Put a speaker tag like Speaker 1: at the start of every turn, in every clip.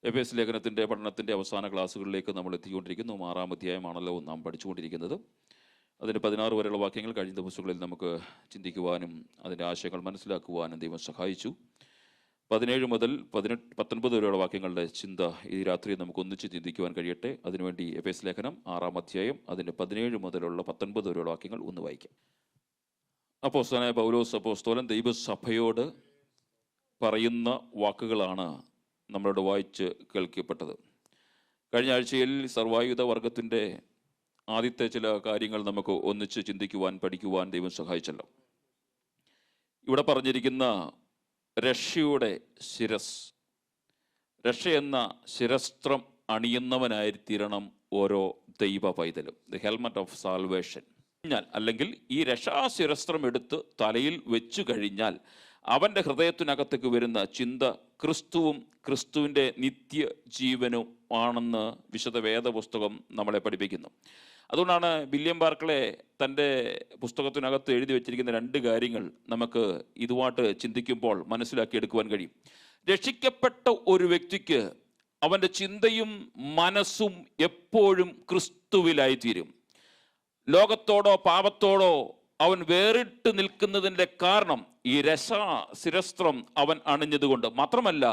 Speaker 1: എഫേസ്യ ലേഖനത്തിൻ്റെ പഠനത്തിൻ്റെ അവസാന ക്ലാസ്സുകളിലേക്ക് നമ്മൾ എത്തിക്കൊണ്ടിരിക്കുന്നു. 6-ാം അധ്യായമാണല്ലോ നാം പഠിച്ചുകൊണ്ടിരിക്കുന്നത്. അതിന് 16 വരെയുള്ള വാക്യങ്ങൾ കഴിഞ്ഞ ദിവസങ്ങളിൽ നമുക്ക് ചിന്തിക്കുവാനും അതിൻ്റെ ആശയങ്ങൾ മനസ്സിലാക്കുവാനും ദൈവം സഹായിച്ചു. 17 മുതൽ 19 വരെയുള്ള വാക്യങ്ങളുടെ ചിന്ത ഈ രാത്രി നമുക്ക് ഒന്നിച്ച് ചിന്തിക്കുവാൻ കഴിയട്ടെ. അതിനുവേണ്ടി എഫേസ്യ ലേഖനം 6-ാം അധ്യായം അതിൻ്റെ 17 മുതലുള്ള 19 വരെയുള്ള വാക്യങ്ങൾ ഒന്ന് വായിക്കാം. അപ്പോസ്തലനായ പൗലോസ് അപ്പോസ്തലൻ ദൈവസഭയോട് പറയുന്ന വാക്കുകളാണ് നമ്മളോട് വായിച്ച് കേൾക്കപ്പെട്ടത്. കഴിഞ്ഞ ആഴ്ചയിൽ സർവായുധ വർഗത്തിൻ്റെ ആദ്യത്തെ ചില കാര്യങ്ങൾ നമുക്ക് ഒന്നിച്ച് ചിന്തിക്കുവാൻ പഠിക്കുവാൻ ദൈവം സഹായിച്ചല്ലോ. ഇവിടെ പറഞ്ഞിരിക്കുന്ന രക്ഷയുടെ ശിരസ്, രക്ഷ എന്ന ശിരസ്ത്രം അണിയുന്നവനായിത്തീരണം ഓരോ ദൈവ പൈതലും. The helmet of salvation. അല്ലെങ്കിൽ ഈ രക്ഷാശിരസ്ത്രം എടുത്ത് തലയിൽ വെച്ചു കഴിഞ്ഞാൽ അവൻ്റെ ഹൃദയത്തിനകത്തേക്ക് വരുന്ന ചിന്ത ക്രിസ്തുവും ക്രിസ്തുവിൻ്റെ നിത്യജീവനും ആണെന്ന് വിശുദ്ധ വേദപുസ്തകം നമ്മളെ പഠിപ്പിക്കുന്നു. അതുകൊണ്ടാണ് വില്യം ബാർക്ലെ തൻ്റെ പുസ്തകത്തിനകത്ത് എഴുതി വച്ചിരിക്കുന്ന 2 കാര്യങ്ങൾ നമുക്ക് ഇതുമായിട്ട് ചിന്തിക്കുമ്പോൾ മനസ്സിലാക്കിയെടുക്കുവാൻ കഴിയും. രക്ഷിക്കപ്പെട്ട ഒരു വ്യക്തിക്ക് അവൻ്റെ ചിന്തയും മനസ്സും എപ്പോഴും ക്രിസ്തുവിലായിത്തീരും. ലോകത്തോടോ പാപത്തോടോ അവൻ വേറിട്ട് നിൽക്കുന്നതിൻ്റെ കാരണം ഈ രക്ഷാശിരസ്ത്രം അവൻ അണിഞ്ഞതുകൊണ്ട് മാത്രമല്ല,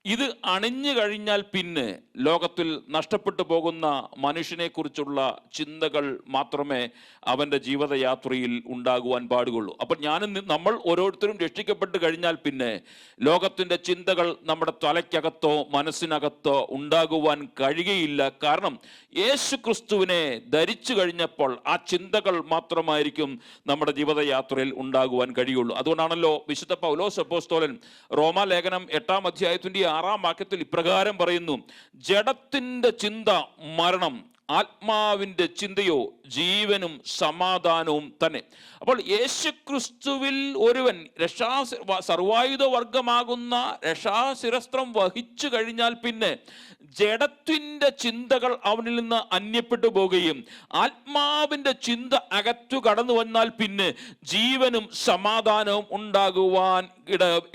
Speaker 1: ഇത് അണിഞ്ഞു കഴിഞ്ഞാൽ പിന്നെ ലോകത്തിൽ നഷ്ടപ്പെട്ടു പോകുന്ന മനുഷ്യനെ കുറിച്ചുള്ള ചിന്തകൾ മാത്രമേ അവൻ്റെ ജീവിതയാത്രയിൽ ഉണ്ടാകുവാൻ പാടുകയുള്ളൂ. അപ്പോൾ നമ്മൾ ഓരോരുത്തരും രക്ഷിക്കപ്പെട്ട് കഴിഞ്ഞാൽ പിന്നെ ലോകത്തിൻ്റെ ചിന്തകൾ നമ്മുടെ തലയ്ക്കകത്തോ മനസ്സിനകത്തോ ഉണ്ടാകുവാൻ കഴിയുകയില്ല. കാരണം യേശു ക്രിസ്തുവിനെ ധരിച്ചു കഴിഞ്ഞപ്പോൾ ആ ചിന്തകൾ മാത്രമായിരിക്കും നമ്മുടെ ജീവിതയാത്രയിൽ ഉണ്ടാകുവാൻ കഴിയുള്ളൂ. അതുകൊണ്ടാണല്ലോ വിശുദ്ധ പൗലോസ് അപ്പോസ്തലൻ റോമാലേഖനം 8-ാം അധ്യായത്തിൻ്റെ 6-ാം വാക്യത്തിൽ ഇപ്രകാരം പറയുന്നു: ജഡത്തിൻ്റെ ചിന്ത മരണം, ആത്മാവിൻ്റെ ചിന്തയോ ജീവനും സമാധാനവും തന്നെ. അപ്പോൾ യേശുക്രിസ്തുവിൽ ഒരുവൻ സർവായുധ വർഗമാകുന്ന രക്ഷാശിരസ്ത്രം വഹിച്ചു കഴിഞ്ഞാൽ പിന്നെ ജഡത്തിൻ്റെ ചിന്തകൾ അവനിൽ നിന്ന് അന്യപ്പെട്ടു പോകുകയും ആത്മാവിൻ്റെ ചിന്ത അകത്തു കടന്നു വന്നാൽ പിന്നെ ജീവനും സമാധാനവും ഉണ്ടാകുവാൻ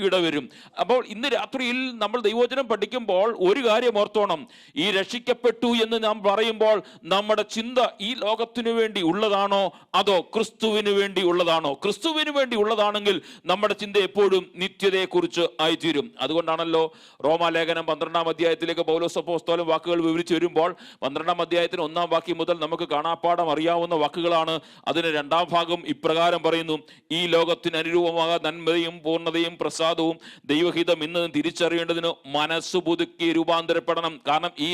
Speaker 1: ഇടവരും. അപ്പോൾ ഇന്ന് രാത്രിയിൽ നമ്മൾ ദൈവവചനം പഠിക്കുമ്പോൾ ഒരു കാര്യം ഓർത്തോണം. ഈ രക്ഷിക്കപ്പെട്ടു എന്ന് നാം പറയുമ്പോൾ നമ്മുടെ ചിന്ത ഈ ലോകത്തിനു വേണ്ടി ഉള്ളതാണോ അതോ ക്രിസ്തുവിന് വേണ്ടി ഉള്ളതാണോ? ക്രിസ്തുവിന് വേണ്ടി ഉള്ളതാണെങ്കിൽ നമ്മുടെ ചിന്ത എപ്പോഴും നിത്യതയെക്കുറിച്ച് ആയിത്തീരും. അതുകൊണ്ടാണല്ലോ റോമാലേഖനം 12-ാം അധ്യായത്തിലേക്ക് പൗലോസ് അപ്പോസ്തലൻ വാക്കുകൾ വിവരിച്ചു വരുമ്പോൾ 12-ാം അധ്യായത്തിന് 1-ാം വാക്യം മുതൽ നമുക്ക് കാണാപ്പാഠം അറിയാവുന്ന വാക്കുകളാണ്. അതിന് 2-ാം ഭാഗം ഇപ്രകാരം പറയുന്നു: ഈ ലോകത്തിന് അനുരൂപമായ നന്മയും പൂർണ്ണതയും പ്രസാദവും ദൈവഹിതം ഇന്ന് തിരിച്ചറിയേണ്ടതിന് മനസ്സ് പുതുക്കി രൂപാന്തരപ്പെടണം. കാരണം ഈ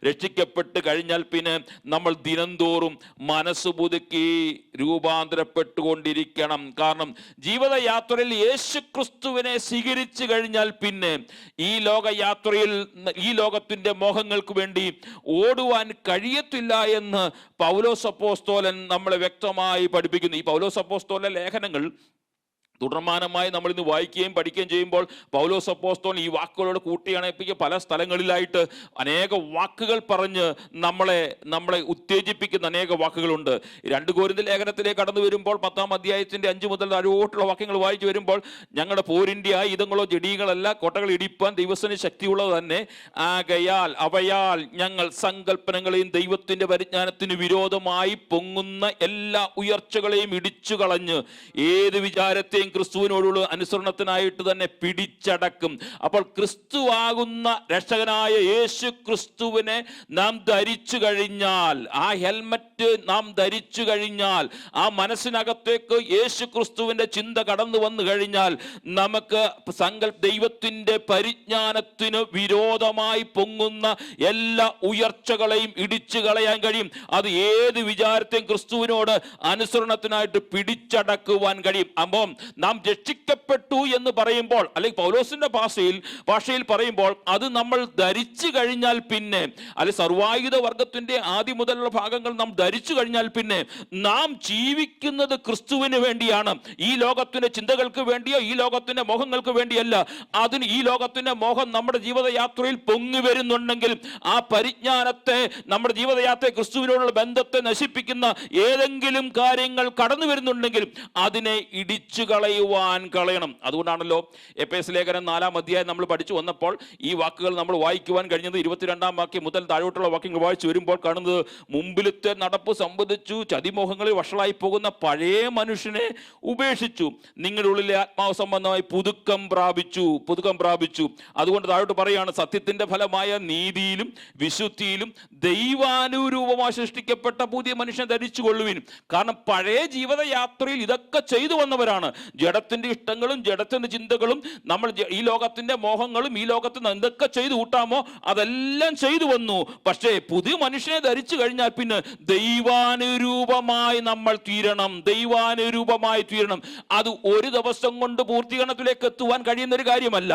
Speaker 1: രക്ഷിക്കപ്പെട്ട് കഴിഞ്ഞാൽ പിന്നെ നമ്മൾ ദിനംതോറും മനസ്സ് പുതുക്കി രൂപാന്തരപ്പെട്ടുകൊണ്ടിരിക്കണം. കാരണം ജീവിതയാത്രയിൽ യേശു ക്രിസ്തുവിനെ സ്വീകരിച്ചു കഴിഞ്ഞാൽ പിന്നെ ഈ ലോകയാത്രയിൽ ഈ ലോകത്തിന്റെ മോഹങ്ങൾക്ക് വേണ്ടി ഓടുവാൻ കഴിയത്തില്ല എന്ന് പൗലോസ് അപ്പോസ്തലൻ നമ്മളെ വ്യക്തമായി പഠിപ്പിക്കുന്നു. ഈ പൗലോസ് അപ്പോസ്തലന്റെ ലേഖനങ്ങൾ തുടർമാനമായി നമ്മൾ ഇന്ന് വായിക്കുകയും പഠിക്കുകയും ചെയ്യുമ്പോൾ പൗലോസ് അപ്പോസ്തലൻ ഈ വാക്കുകളോട് കൂട്ടിയണയിപ്പിക്കുക പല സ്ഥലങ്ങളിലായിട്ട് അനേക വാക്കുകൾ പറഞ്ഞ് നമ്മളെ ഉത്തേജിപ്പിക്കുന്ന അനേക വാക്കുകളുണ്ട്. 2 കൊരിന്ത്യർ ലേഖനത്തിലേക്ക് കടന്നു വരുമ്പോൾ 10-ാം അധ്യായത്തിന്റെ 5 മുതൽ താഴോട്ടുള്ള വാക്യങ്ങൾ വായിച്ചു വരുമ്പോൾ ഞങ്ങളുടെ പോരിൻ്റെ ആയുധങ്ങളോ ജഡീകളല്ല, കോട്ടകൾ ഇടിപ്പാൻ ദൈവത്തിന് ശക്തിയുള്ളത് തന്നെ. ആകയാൽ അവയാൽ ഞങ്ങൾ സങ്കല്പനങ്ങളെയും ദൈവത്തിന്റെ പരിജ്ഞാനത്തിന് വിരോധമായി പൊങ്ങുന്ന എല്ലാ ഉയർച്ചകളെയും ഇടിച്ചു കളഞ്ഞ് ഏത് വിചാരത്തെയും ക്രിസ്തുവിനോടുള്ള അനുസരണത്തിനായിട്ട് തന്നെ പിടിച്ചടക്കും. അപ്പോൾ ക്രിസ്തുവാകുന്ന രക്ഷകനായ യേശു ക്രിസ്തുവിനെ നാം ധരിച്ചു കഴിഞ്ഞാൽ, ആ ഹെൽമറ്റ് നാം ധരിച്ചു കഴിഞ്ഞാൽ, ആ മനസ്സിനകത്തേക്ക് യേശു ക്രിസ്തുവിന്റെ ചിന്ത കടന്നു വന്നു കഴിഞ്ഞാൽ നമുക്ക് ദൈവത്തിന്റെ പരിജ്ഞാനത്തിന് വിരോധമായി പൊങ്ങുന്ന എല്ലാ ഉയർച്ചകളെയും ഇടിച്ചു കളയാൻ കഴിയും. അത് ഏത് വിചാരത്തെയും ക്രിസ്തുവിനോട് അനുസരണത്തിനായിട്ട് പിടിച്ചടക്കുവാൻ കഴിയും. അപ്പം നാം രക്ഷിക്കപ്പെട്ടു എന്ന് പറയുമ്പോൾ, അല്ലെങ്കിൽ പൗലോസിന്റെ ഭാഷയിൽ പറയുമ്പോൾ, അത് നമ്മൾ ധരിച്ചു കഴിഞ്ഞാൽ പിന്നെ, അല്ലെങ്കിൽ സർവായുധ വർഗത്തിന്റെ ആദ്യം മുതലുള്ള ഭാഗങ്ങൾ നാം ധരിച്ചു കഴിഞ്ഞാൽ പിന്നെ നാം ജീവിക്കുന്നത് ക്രിസ്തുവിന് വേണ്ടിയാണ്. ഈ ലോകത്തിന്റെ ചിന്തകൾക്ക് വേണ്ടിയോ ഈ ലോകത്തിന്റെ മോഹങ്ങൾക്ക് വേണ്ടിയല്ല. അതിന് ഈ ലോകത്തിന്റെ മോഹം നമ്മുടെ ജീവിതയാത്രയിൽ പൊങ്ങി വരുന്നുണ്ടെങ്കിൽ ആ പരിജ്ഞാനത്തെ, നമ്മുടെ ജീവിതയാത്രയെ ക്രിസ്തുവിനോടുള്ള ബന്ധത്തെ നശിപ്പിക്കുന്ന ഏതെങ്കിലും കാര്യങ്ങൾ കടന്നു വരുന്നുണ്ടെങ്കിൽ അതിനെ ഇടിച്ചു കളയണം. അതുകൊണ്ടാണല്ലോ എഫേസ്യ ലേഖനം 4-ാം അധ്യായം നമ്മൾ പഠിച്ചു വന്നപ്പോൾ ഈ വാക്കുകൾ നമ്മൾ വായിക്കുവാൻ കഴിഞ്ഞത് 22-ാം വാക്യം മുതൽ താഴോട്ടുള്ള വാക്യങ്ങൾ വായിച്ചു വരുമ്പോൾ കാണുന്നത്, മുമ്പിലത്തെ നടപ്പ് സംബന്ധിച്ചു ചതിമോഹങ്ങളിൽ വഷളായി പോകുന്ന പഴയ മനുഷ്യനെ ഉപേക്ഷിച്ചു നിങ്ങളുടെ ഉള്ളിലെ ആത്മാവ് സംബന്ധമായി പുതുക്കം പ്രാപിച്ചു. അതുകൊണ്ട് താഴോട്ട് പറയാണ്, സത്യത്തിന്റെ ഫലമായ നീതിയിലും വിശുദ്ധിയിലും ദൈവാനുരൂപമായി സൃഷ്ടിക്കപ്പെട്ട പുതിയ മനുഷ്യൻ ധരിച്ചുകൊള്ളുവിൻ. കാരണം പഴയ ജീവിതയാത്രയിൽ ഇതൊക്കെ ചെയ്തു വന്നവരാണ്. ജഡത്തിന്റെ ഇഷ്ടങ്ങളും ജഡത്തിന്റെ ചിന്തകളും നമ്മൾ ഈ ലോകത്തിന്റെ മോഹങ്ങളും ഈ ലോകത്ത് എന്തൊക്കെ ചെയ്തു കൂട്ടാമോ അതെല്ലാം ചെയ്തു വന്നു. പക്ഷേ പുതിയ മനുഷ്യനെ ധരിച്ചു കഴിഞ്ഞാൽ പിന്നെ ദൈവാനുരൂപമായി നമ്മൾ തീരണം. അത് ഒരു ദിവസം കൊണ്ട് പൂർത്തീകരണത്തിലേക്ക് എത്തുവാൻ കഴിയുന്ന ഒരു കാര്യമല്ല.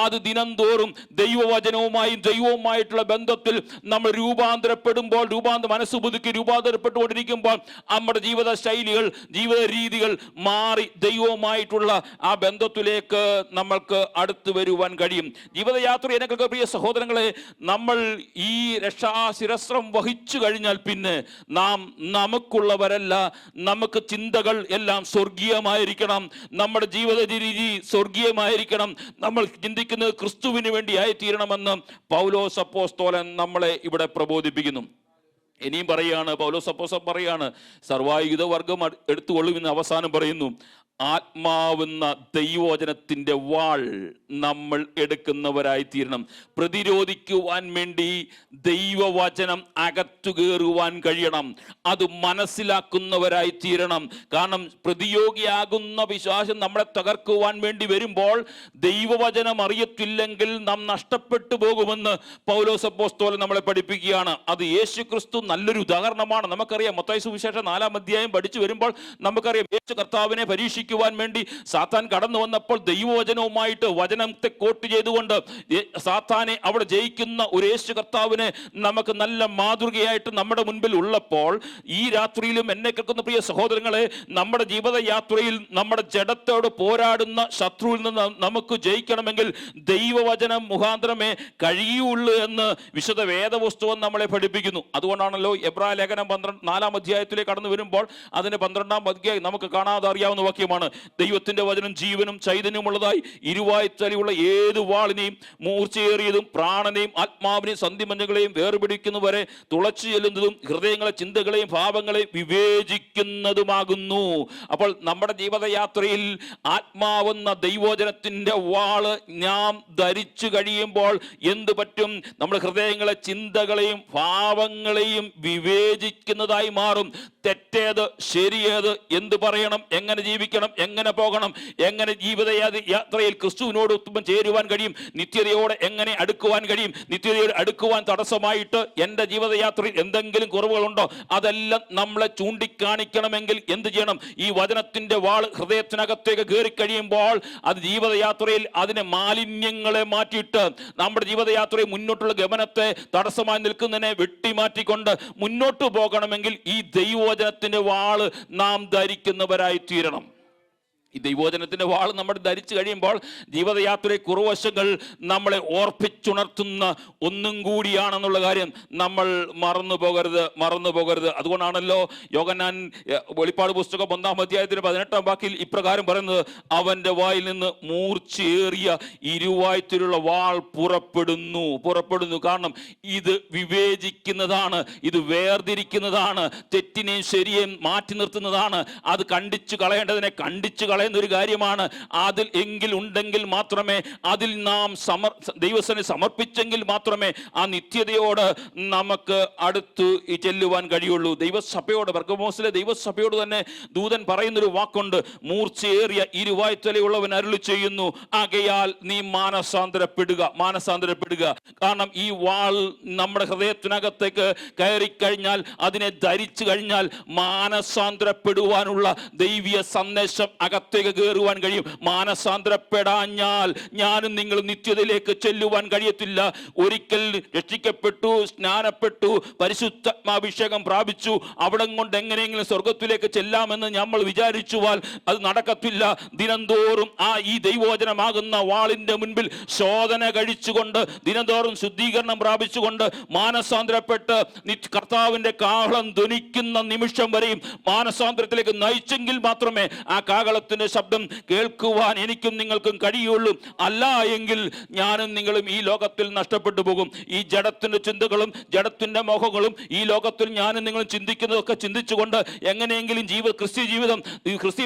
Speaker 1: അത് ദിനംതോറും ദൈവവചനവുമായും ദൈവവുമായിട്ടുള്ള ബന്ധത്തിൽ നമ്മൾ രൂപാന്തരപ്പെടുമ്പോൾ, മനസ്സ് പുതുക്കി രൂപാന്തരപ്പെട്ടുകൊണ്ടിരിക്കുമ്പോൾ നമ്മുടെ ജീവിത ശൈലികൾ, ജീവിത രീതികൾ മാറി ദൈവവുമായിട്ടുള്ള ആ ബന്ധത്തിലേക്ക് നമ്മൾക്ക് അടുത്ത് വരുവാൻ കഴിയും. ജീവിതയാത്ര എനിക്ക് പ്രിയ സഹോദരങ്ങളെ, നമ്മൾ ഈ രക്ഷാശിരസ്ത്രം വഹിച്ചു കഴിഞ്ഞാൽ പിന്നെ നാം നമുക്കുള്ളവരല്ല. നമുക്ക് ചിന്തകൾ എല്ലാം സ്വർഗീയമായിരിക്കണം. നമ്മുടെ ജീവിത രീതി സ്വർഗീയമായിരിക്കണം. നമ്മൾ ചിന്തിക്കുന്നത് ക്രിസ്തുവിന് വേണ്ടിയായി തീരണമെന്ന് പൗലോസ് അപ്പോസ്തലൻ നമ്മളെ ഇവിടെ പ്രബോധിപ്പിക്കുന്നു. ഇനിയും പറയാണ്, പൗലോസ് അപ്പോസ്തലൻ പറയാണ്, സർവായുധ വർഗം എടുത്തുകൊള്ളുമെന്ന് അവസാനം പറയുന്നു. ആത്മാവെന്ന ദൈവവചനത്തിന്റെ വാൾ നമ്മൾ എടുക്കുന്നവരായി തീരണം. പ്രതിരോധിക്കുവാൻ വേണ്ടി ദൈവവചനം അകത്തു കയറുവാൻ കഴിയണം. അത് മനസ്സിലാക്കുന്നവരായി തീരണം. കാരണം പ്രതിയോഗിയാകുന്ന വിശ്വാസം നമ്മളെ തകർക്കുവാൻ വേണ്ടി വരുമ്പോൾ ദൈവവചനം അറിയത്തില്ലെങ്കിൽ നാം നഷ്ടപ്പെട്ടു പോകുമെന്ന് പൗലോസ് അപ്പോസ്തലൻ നമ്മളെ പഠിപ്പിക്കുകയാണ്. അത് യേശു ക്രിസ്തു നല്ലൊരു ഉദാഹരണമാണ്. നമുക്കറിയാം, മത്തായി സുവിശേഷം 4-ാം അധ്യായം പഠിച്ചു വരുമ്പോൾ നമുക്കറിയാം, യേശു കർത്താവിനെ പരീക്ഷിക്കുവാൻ വേണ്ടി സാത്താൻ കടന്നു വന്നപ്പോൾ ദൈവവചനവുമായിട്ട് വചനത്തെ കോട്ട് ചെയ്തുകൊണ്ട് സാത്താനെ അവിടെ ജയിക്കുന്ന ഒരു യേശു കർത്താവിനെ നമുക്ക് നല്ല മാതൃകയായിട്ട് നമ്മുടെ മുൻപിൽ ഉള്ളപ്പോൾ, ഈ രാത്രിയിലും എന്നെ കേൾക്കുന്ന പ്രിയ സഹോദരങ്ങളെ, നമ്മുടെ ജീവിതയാത്രയിൽ നമ്മുടെ ജഡത്തോട് പോരാടുന്ന ശത്രുവിൽ നിന്ന് നമുക്ക് ജയിക്കണമെങ്കിൽ ദൈവവചനം മുഖാന്തരമേ കഴിയുള്ളൂ എന്ന് വിശുദ്ധ വേദപുസ്തകം നമ്മളെ പഠിപ്പിക്കുന്നു. അതുകൊണ്ടാണല്ലോ എബ്രായ ലേഖനം 4-ാം അധ്യായത്തിലേക്ക് കടന്നു വരുമ്പോൾ അതിന് 12-ാം അധ്യായം നമുക്ക് കാണാതെ അറിയാവുന്ന വാക്യമാണ്, ദൈവത്തിന്റെ വചനം ജീവനും ചൈതന്യമുള്ളതായി ഇരുവായ്ത്തലയുള്ള ഏത് വാളിനെയും മൂർച്ചയേറിയതും പ്രാണനെയും ആത്മാവിനെയും സന്ധിമഞ്ഞകളെയും വേർപിടിക്കുന്നവരെ തുളച്ചു ചെല്ലുന്നതും ഹൃദയങ്ങളെ ചിന്തകളെയും ഭാവങ്ങളെയും വിവേചിക്കുന്നതുമാകുന്നു. അപ്പോൾ നമ്മുടെ ജീവിതയാത്രയിൽ ആത്മാവെന്ന ദൈവവചനത്തിന്റെ വാള് നാം ധരിച്ചു കഴിയുമ്പോൾ എന്ത് പറ്റും? നമ്മുടെ ഹൃദയങ്ങളെ ചിന്തകളെയും ഭാവങ്ങളെയും വിവേചിക്കുന്നതായി മാറും. തെറ്റേത് ശരിയേത്, എന്ത് പറയണം, എങ്ങനെ ജീവിക്കണം, എങ്ങനെ പോകണം, എങ്ങനെ ജീവിതയാത്രയിൽ ക്രിസ്തുവിനോട് ഒത്തുമ്പം ചേരുവാൻ കഴിയും, നിത്യതയോടെ എങ്ങനെ അടുക്കുവാൻ കഴിയും, നിത്യതയോട് അടുക്കുവാൻ തടസ്സമായിട്ട് എൻ്റെ ജീവിതയാത്രയിൽ എന്തെങ്കിലും കുറവുകളുണ്ടോ, അതെല്ലാം നമ്മളെ ചൂണ്ടിക്കാണിക്കണമെങ്കിൽ എന്ത് ചെയ്യണം? ഈ വചനത്തിന്റെ വാൾ ഹൃദയത്തിനകത്തേക്ക് കയറി കഴിയുമ്പോൾ അത് ജീവിതയാത്രയിൽ അതിനെ മാലിന്യങ്ങളെ മാറ്റിയിട്ട് നമ്മുടെ ജീവിതയാത്രയിൽ മുന്നോട്ടുള്ള ഗമനത്തെ തടസ്സമായി നിൽക്കുന്നതിനെ വെട്ടിമാറ്റിക്കൊണ്ട് മുന്നോട്ട് പോകണമെങ്കിൽ ഈ ദൈവവചനത്തിന്റെ വാള് നാം ധരിക്കുന്നവരായി തീരണം. ഈ ദൈവവചനത്തിന്റെ വാൾ നമ്മൾ ധരിച്ചു കഴിയുമ്പോൾ ജീവിതയാത്രയെ കുറവശങ്ങൾ നമ്മളെ ഓർപ്പിച്ചുണർത്തുന്ന ഒന്നും കൂടിയാണെന്നുള്ള കാര്യം നമ്മൾ മറന്നു പോകരുത്. അതുകൊണ്ടാണല്ലോ യോഹന്നാൻ വെളിപ്പാട് പുസ്തകം 1-ാം അധ്യായത്തിന് 18-ാം വാക്യത്തിൽ ഇപ്രകാരം പറയുന്നത്, അവന്റെ വായിൽ നിന്ന് മൂർച്ചയേറിയ ഇരുവായ്ത്തിലുള്ള വാൾ പുറപ്പെടുന്നു. കാരണം ഇത് വിവേചിക്കുന്നതാണ്, ഇത് വേർതിരിക്കുന്നതാണ്, തെറ്റിനെയും ശരിയെയും മാറ്റി നിർത്തുന്നതാണ്. അത് കണ്ടിച്ചു കളയേണ്ടതിനെ കണ്ടിച്ചു കളയുന്ന ഒരു കാര്യമാണ്. അതിൽ ഉണ്ടെങ്കിൽ മാത്രമേ, അതിൽ നാം ദൈവസനെ സമർപ്പിച്ചെങ്കിൽ മാത്രമേ ആ നിത്യതയോട് നമുക്ക് അടുത്ത് ചെല്ലുവാൻ കഴിയുള്ളൂ. ദൈവസഭയോട്, പെർഗമോസിലെ ദൈവസഭയോട് തന്നെ ദൂതൻ പറയുന്നൊരു വാക്കുണ്ട്, മൂർച്ചയേറിയ ഇരുവായ്ത്തലയുള്ളവൻ അരുളി ചെയ്യുന്നു, ആകയാൽ നീ മാനസാന്തരപ്പെടുക. കാരണം ഈ വാൾ നമ്മുടെ ഹൃദയത്തിനകത്തേക്ക് കയറിക്കഴിഞ്ഞാൽ, അതിനെ ധരിച്ചു കഴിഞ്ഞാൽ മാനസാന്തരപ്പെടുവാനുള്ള ദൈവീയ സന്ദേശം അകത്തേക്ക് കയറുവാൻ കഴിയും. മാനസാന്തരപ്പെടാഞ്ഞാൽ ഞാനും നിങ്ങളും നിത്യതയിലേക്ക് ചെല്ലുവാൻ കഴിയത്തില്ല. ഒരിക്കൽ രക്ഷിക്കപ്പെട്ടു, സ്നാനപ്പെട്ടു, പരിശുദ്ധാത്മാഭിഷേകം പ്രാപിച്ചു, അവിടെ കൊണ്ട് എങ്ങനെയെങ്കിലും സ്വർഗത്തിലേക്ക് ചെല്ലാമെന്ന് നമ്മൾ വിചാരിച്ചുവാൽ അത് നടക്കത്തില്ല. ദിനംതോറും ഈ ദൈവവചനമാകുന്ന വാളിന്റെ മുൻപിൽ ശോധന കഴിച്ചുകൊണ്ട്, ദിനംതോറും ശുദ്ധീകരണം പ്രാപിച്ചുകൊണ്ട്, മാനസാന്തരപ്പെട്ട് കർത്താവിന്റെ കാഹളം ധ്വനിക്കുന്ന നിമിഷം വരെയും മാനസാന്തരത്തിലേക്ക് നയിച്ചെങ്കിൽ മാത്രമേ ആ കാഹളത്തിന് ദൈവത്തിൻ്റെ ശബ്ദം കേൾക്കുവാൻ എനിക്കും നിങ്ങൾക്കും കഴിയുള്ളൂ. അല്ല എങ്കിൽ ഞാനും നിങ്ങളും ഈ ലോകത്തിൽ നഷ്ടപ്പെട്ടു പോകും. ഈ ജഡത്തിൻ്റെ ചിന്തകളും ജഡത്തിൻ്റെ മോഹങ്ങളും ഈ ലോകത്തിൽ ഞാനും നിങ്ങളും ചിന്തിക്കുന്നതൊക്കെ ചിന്തിച്ചുകൊണ്ട് എങ്ങനെയെങ്കിലും ക്രിസ്ത്യ ജീവിതം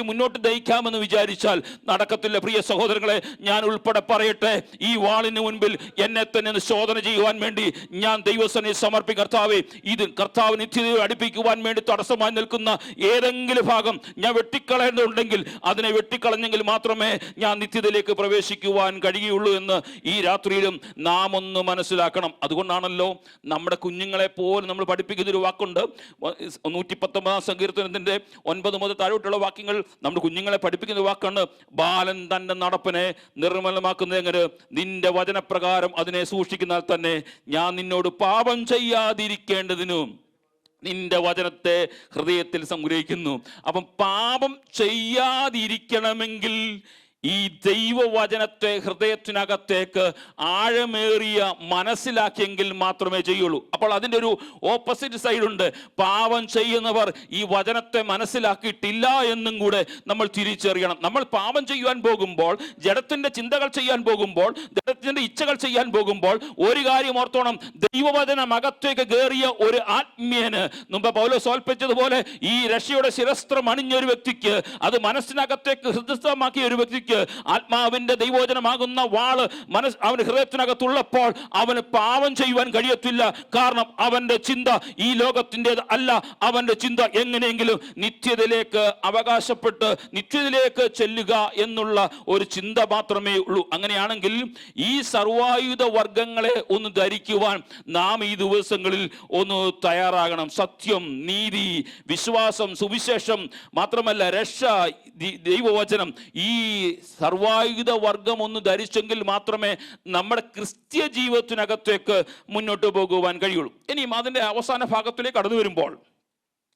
Speaker 1: മുന്നോട്ട് നയിക്കാമെന്ന് വിചാരിച്ചാൽ നടക്കത്തില്ല. പ്രിയ സഹോദരങ്ങളെ, ഞാൻ ഉൾപ്പെടെ പറയട്ടെ, ഈ വാളിന് മുൻപിൽ എന്നെ തന്നെ ശോധന ചെയ്യുവാൻ വേണ്ടി ഞാൻ ദൈവസന്നിധിയിൽ സമർപ്പിക്കും. കർത്താവേ, ഇത് കർത്താവ് നിത്യതയെ അടുപ്പിക്കുവാൻ വേണ്ടി തടസ്സമായി നിൽക്കുന്ന ഏതെങ്കിലും ഭാഗം ഞാൻ വെട്ടിക്കളയേണ്ടതുണ്ടെങ്കിൽ അതിനെ വെട്ടിക്കളഞ്ഞെങ്കിൽ മാത്രമേ ഞാൻ നിത്യതയിലേക്ക് പ്രവേശിക്കുവാൻ കഴിയുള്ളൂ എന്ന് ഈ രാത്രിയിലും നാം ഒന്ന് മനസ്സിലാക്കണം. അതുകൊണ്ടാണല്ലോ നമ്മുടെ കുഞ്ഞുങ്ങളെ പോലും നമ്മൾ പഠിപ്പിക്കുന്നൊരു വാക്കുണ്ട്. 119 സങ്കീർത്തനത്തിൻ്റെ 9 മുതൽ താഴോട്ടുള്ള വാക്യങ്ങൾ നമ്മുടെ കുഞ്ഞുങ്ങളെ പഠിപ്പിക്കുന്ന വാക്കാണ്. ബാലൻ തൻ്റെ നടപ്പിനെ നിർമ്മലമാക്കുന്നത് എങ്ങനെ? നിന്റെ വചനപ്രകാരം അതിനെ സൂക്ഷിക്കുന്നാൽ തന്നെ ഞാൻ നിന്നോട് പാപം ചെയ്യാതിരിക്കേണ്ടതിനും നിന്റെ വചനത്തെ ഹൃദയത്തിൽ സംഗ്രഹിക്കുന്നു. അപ്പം പാപം ചെയ്യാതിരിക്കണമെങ്കിൽ ഈ ദൈവവചനത്തെ ഹൃദയത്തിനകത്തേക്ക് ആഴമേറിയ മനസ്സിലാക്കിയെങ്കിൽ മാത്രമേ ചെയ്യുള്ളൂ. അപ്പോൾ അതിൻ്റെ ഒരു ഓപ്പോസിറ്റ് സൈഡുണ്ട്. പാപം ചെയ്യുന്നവർ ഈ വചനത്തെ മനസ്സിലാക്കിയിട്ടില്ല എന്നും കൂടെ നമ്മൾ തിരിച്ചറിയണം. നമ്മൾ പാപം ചെയ്യുവാൻ പോകുമ്പോൾ, ജഡത്തിൻ്റെ ചിന്തകൾ ചെയ്യാൻ പോകുമ്പോൾ, ജഡത്തിൻ്റെ ഇച്ഛകൾ ചെയ്യാൻ പോകുമ്പോൾ ഒരു കാര്യം ഓർത്തോണം. ദൈവവചനം അകത്തേക്ക് കയറിയ ഒരു ആത്മീയന്, മുമ്പ് പൗലോസ് ഓൽപ്പിച്ചതുപോലെ, ഈ രക്ഷയുടെ ശിരസ്ത്രം അണിഞ്ഞൊരു വ്യക്തിക്ക്, അത് മനസ്സിനകത്തേക്ക് ഹൃദയസ്ഥമാക്കിയ ഒരു വ്യക്തിക്ക് ആത്മാവിന്റെ ദൈവവചനമാകുന്ന വാള് അവന്റെ ഹൃദയത്തിനകത്തുള്ളപ്പോൾ അവന് പാപം ചെയ്യുവാൻ കഴിയത്തില്ല. കാരണം അവന്റെ ചിന്ത ഈ ലോകത്തിൻ്റെത് അല്ല. അവന്റെ ചിന്ത എങ്ങനെയെങ്കിലും നിത്യതയിലേക്ക് അവകാശപ്പെട്ട് നിത്യതയിലേക്ക് ചെല്ലുക എന്നുള്ള ഒരു ചിന്ത മാത്രമേ ഉള്ളൂ. അങ്ങനെയാണെങ്കിൽ ഈ സർവായുധ വർഗങ്ങളെ ഒന്ന് ധരിക്കുവാൻ നാം ഈ ദിവസങ്ങളിൽ ഒന്ന് തയ്യാറാകണം. സത്യം, നീതി, വിശ്വാസം, സുവിശേഷം, മാത്രമല്ല രക്ഷ, ദൈവവചനം, ഈ സർവായുധ വർഗം ഒന്ന് ധരിച്ചെങ്കിൽ മാത്രമേ നമ്മുടെ ക്രിസ്ത്യ ജീവിതത്തിനകത്തേക്ക് മുന്നോട്ട് പോകുവാൻ കഴിയുള്ളൂ. ഇനിയും അതിൻ്റെ അവസാന ഭാഗത്തിലേക്ക് കടന്നു വരുമ്പോൾ